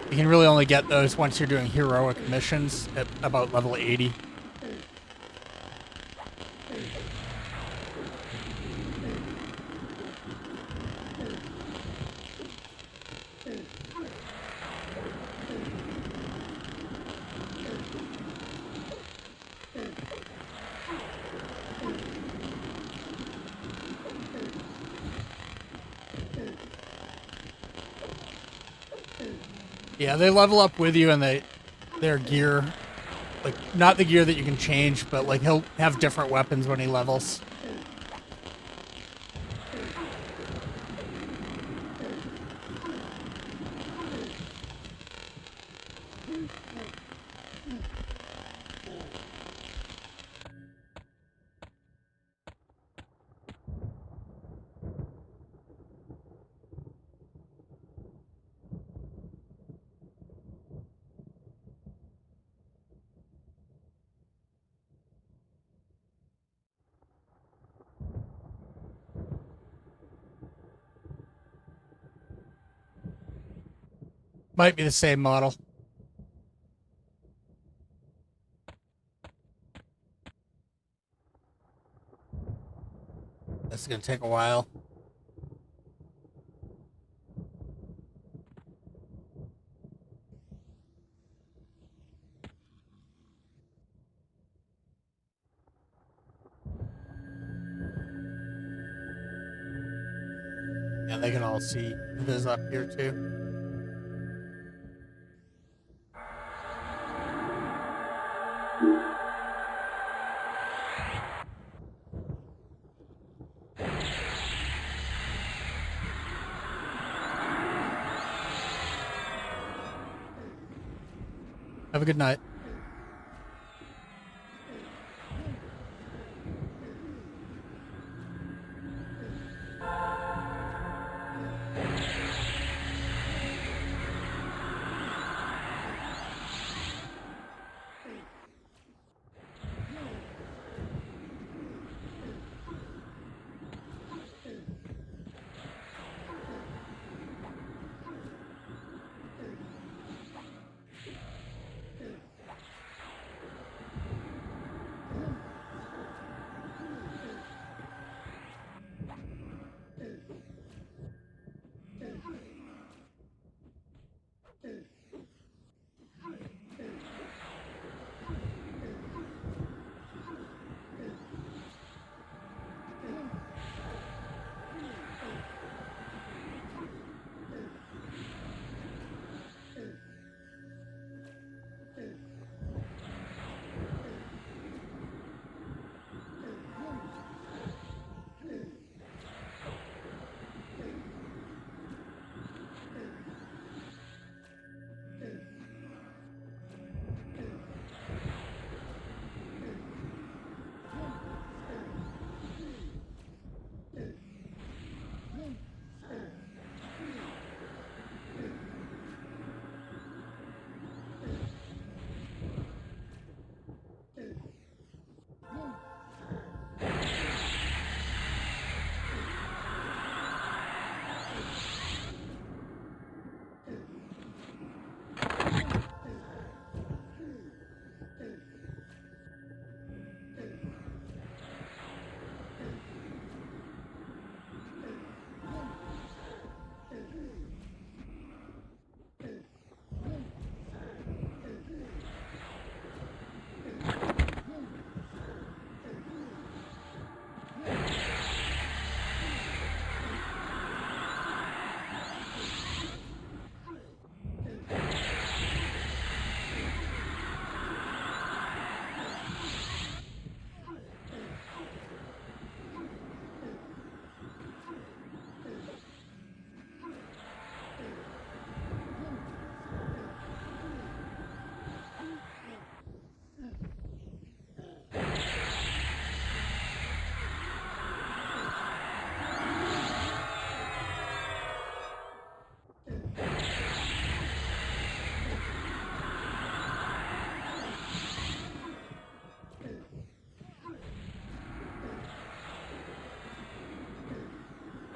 You can really only get those once you're doing heroic missions at about level 80. Yeah, they level up with you, and their gear, like not the gear that you can change, but like he'll have different weapons when he levels. Might be the same model. That's gonna take a while. Yeah, they can all see Viz up here too. Have a good night.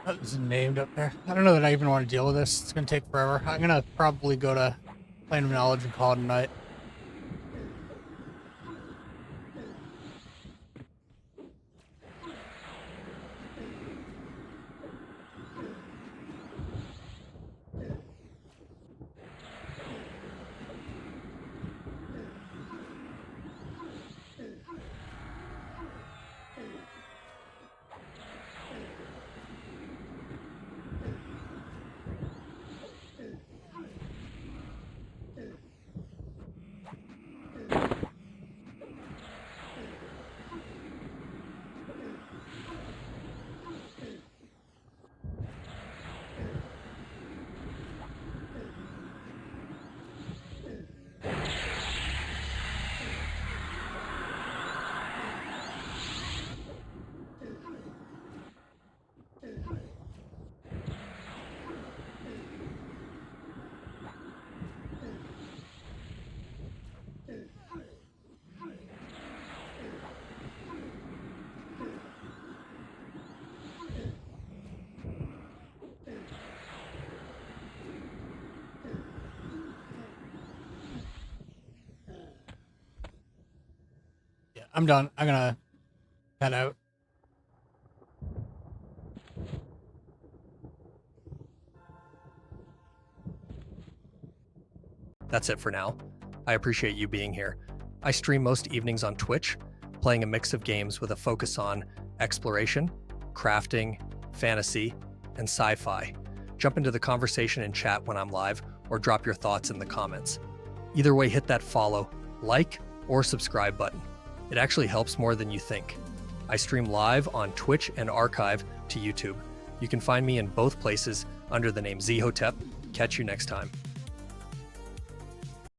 That was named up there. I don't know that I even want to deal with this. It's gonna take forever. I'm gonna probably go to Plane of Knowledge and call it a night. I'm done. I'm gonna head out. That's it for now. I appreciate you being here. I stream most evenings on Twitch, playing a mix of games with a focus on exploration, crafting, fantasy, and sci-fi. Jump into the conversation in chat when I'm live, or drop your thoughts in the comments. Either way, hit that follow, like, or subscribe button. It actually helps more than you think. I stream live on Twitch and archive to YouTube. You can find me in both places under the name Zhotep. Catch you next time.